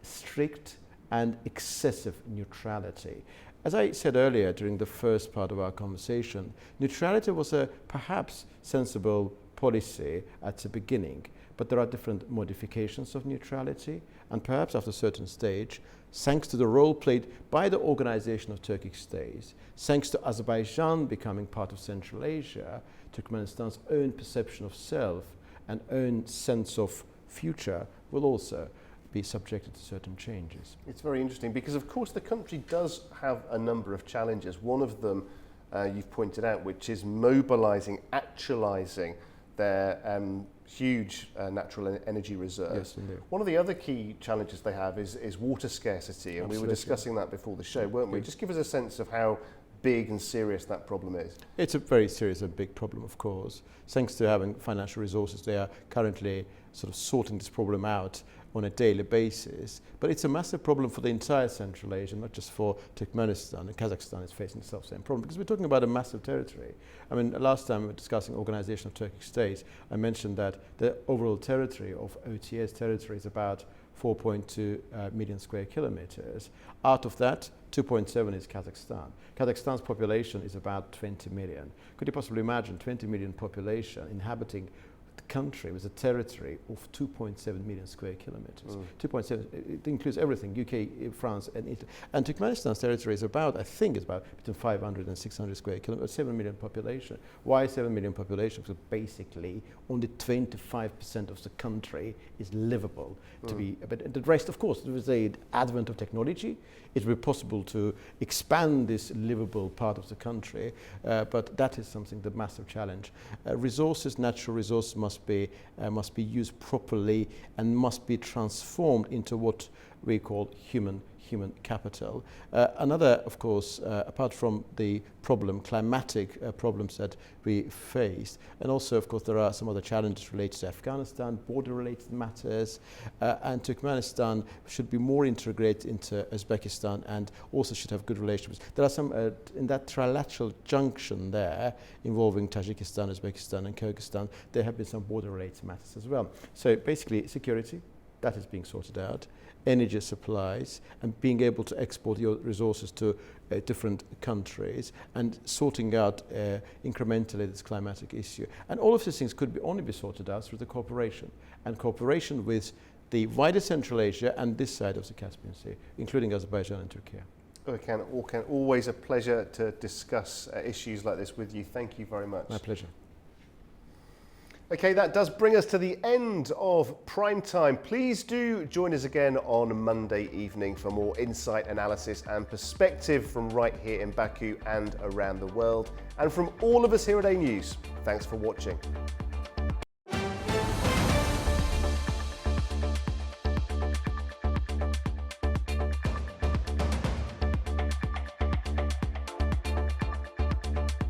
strict and excessive neutrality. As I said earlier during the first part of our conversation, neutrality was a perhaps sensible policy at the beginning. But there are different modifications of neutrality, and perhaps after a certain stage, thanks to the role played by the organization of Turkic states, thanks to Azerbaijan becoming part of Central Asia, Turkmenistan's own perception of self and own sense of future will also be subjected to certain changes. It's very interesting because, of course, the country does have a number of challenges. One of them you've pointed out, which is mobilising, actualising their huge natural energy reserves. Yes, indeed. One of the other key challenges they have is water scarcity, and we were discussing that before the show, weren't we? Just give us a sense of how big and serious that problem is. It's a very serious and big problem, of course. Thanks to having financial resources, they are currently sort of sorting this problem out on a daily basis. But it's a massive problem for the entire Central Asia, not just for Turkmenistan. And Kazakhstan is facing the self-same problem, because we're talking about a massive territory. I mean, last time we were discussing organization of Turkish states, I mentioned that the overall territory of OTS territory is about 4.2 million square kilometers. Out of that, 2.7 is Kazakhstan. Kazakhstan's population is about 20 million. Could you possibly imagine 20 million population inhabiting the country with a territory of 2.7 million square kilometers? 2.7, it includes everything, UK, France and Italy. And Turkmenistan's territory is about, I think it's about between 500 and 600 square kilometers, 7 million population. Why 7 million population? Because basically only 25% of the country is livable. To be, but the rest, of course, with the advent of technology, it will be possible to expand this livable part of the country, but that is something, the massive challenge. Resources, natural resources must be used properly and must be transformed into what we call human capital. Another, of course, apart from the climatic problems that we faced, and also, of course, there are some other challenges related to Afghanistan, border-related matters, and Turkmenistan should be more integrated into Uzbekistan and also should have good relationships. There are some, in that trilateral junction there, involving Tajikistan, Uzbekistan and Kyrgyzstan, there have been some border-related matters as well. So basically, security, that is being sorted out, energy supplies, and being able to export your resources to different countries, and sorting out incrementally this climatic issue. And all of these things could only be sorted out through the cooperation, and cooperation with the wider Central Asia and this side of the Caspian Sea, including Azerbaijan and Turkey. Urkan, always a pleasure to discuss issues like this with you. Thank you very much. My pleasure. Okay, that does bring us to the end of Prime Time. Please do join us again on Monday evening for more insight, analysis and perspective from right here in Baku and around the world. And from all of us here at A News, thanks for watching.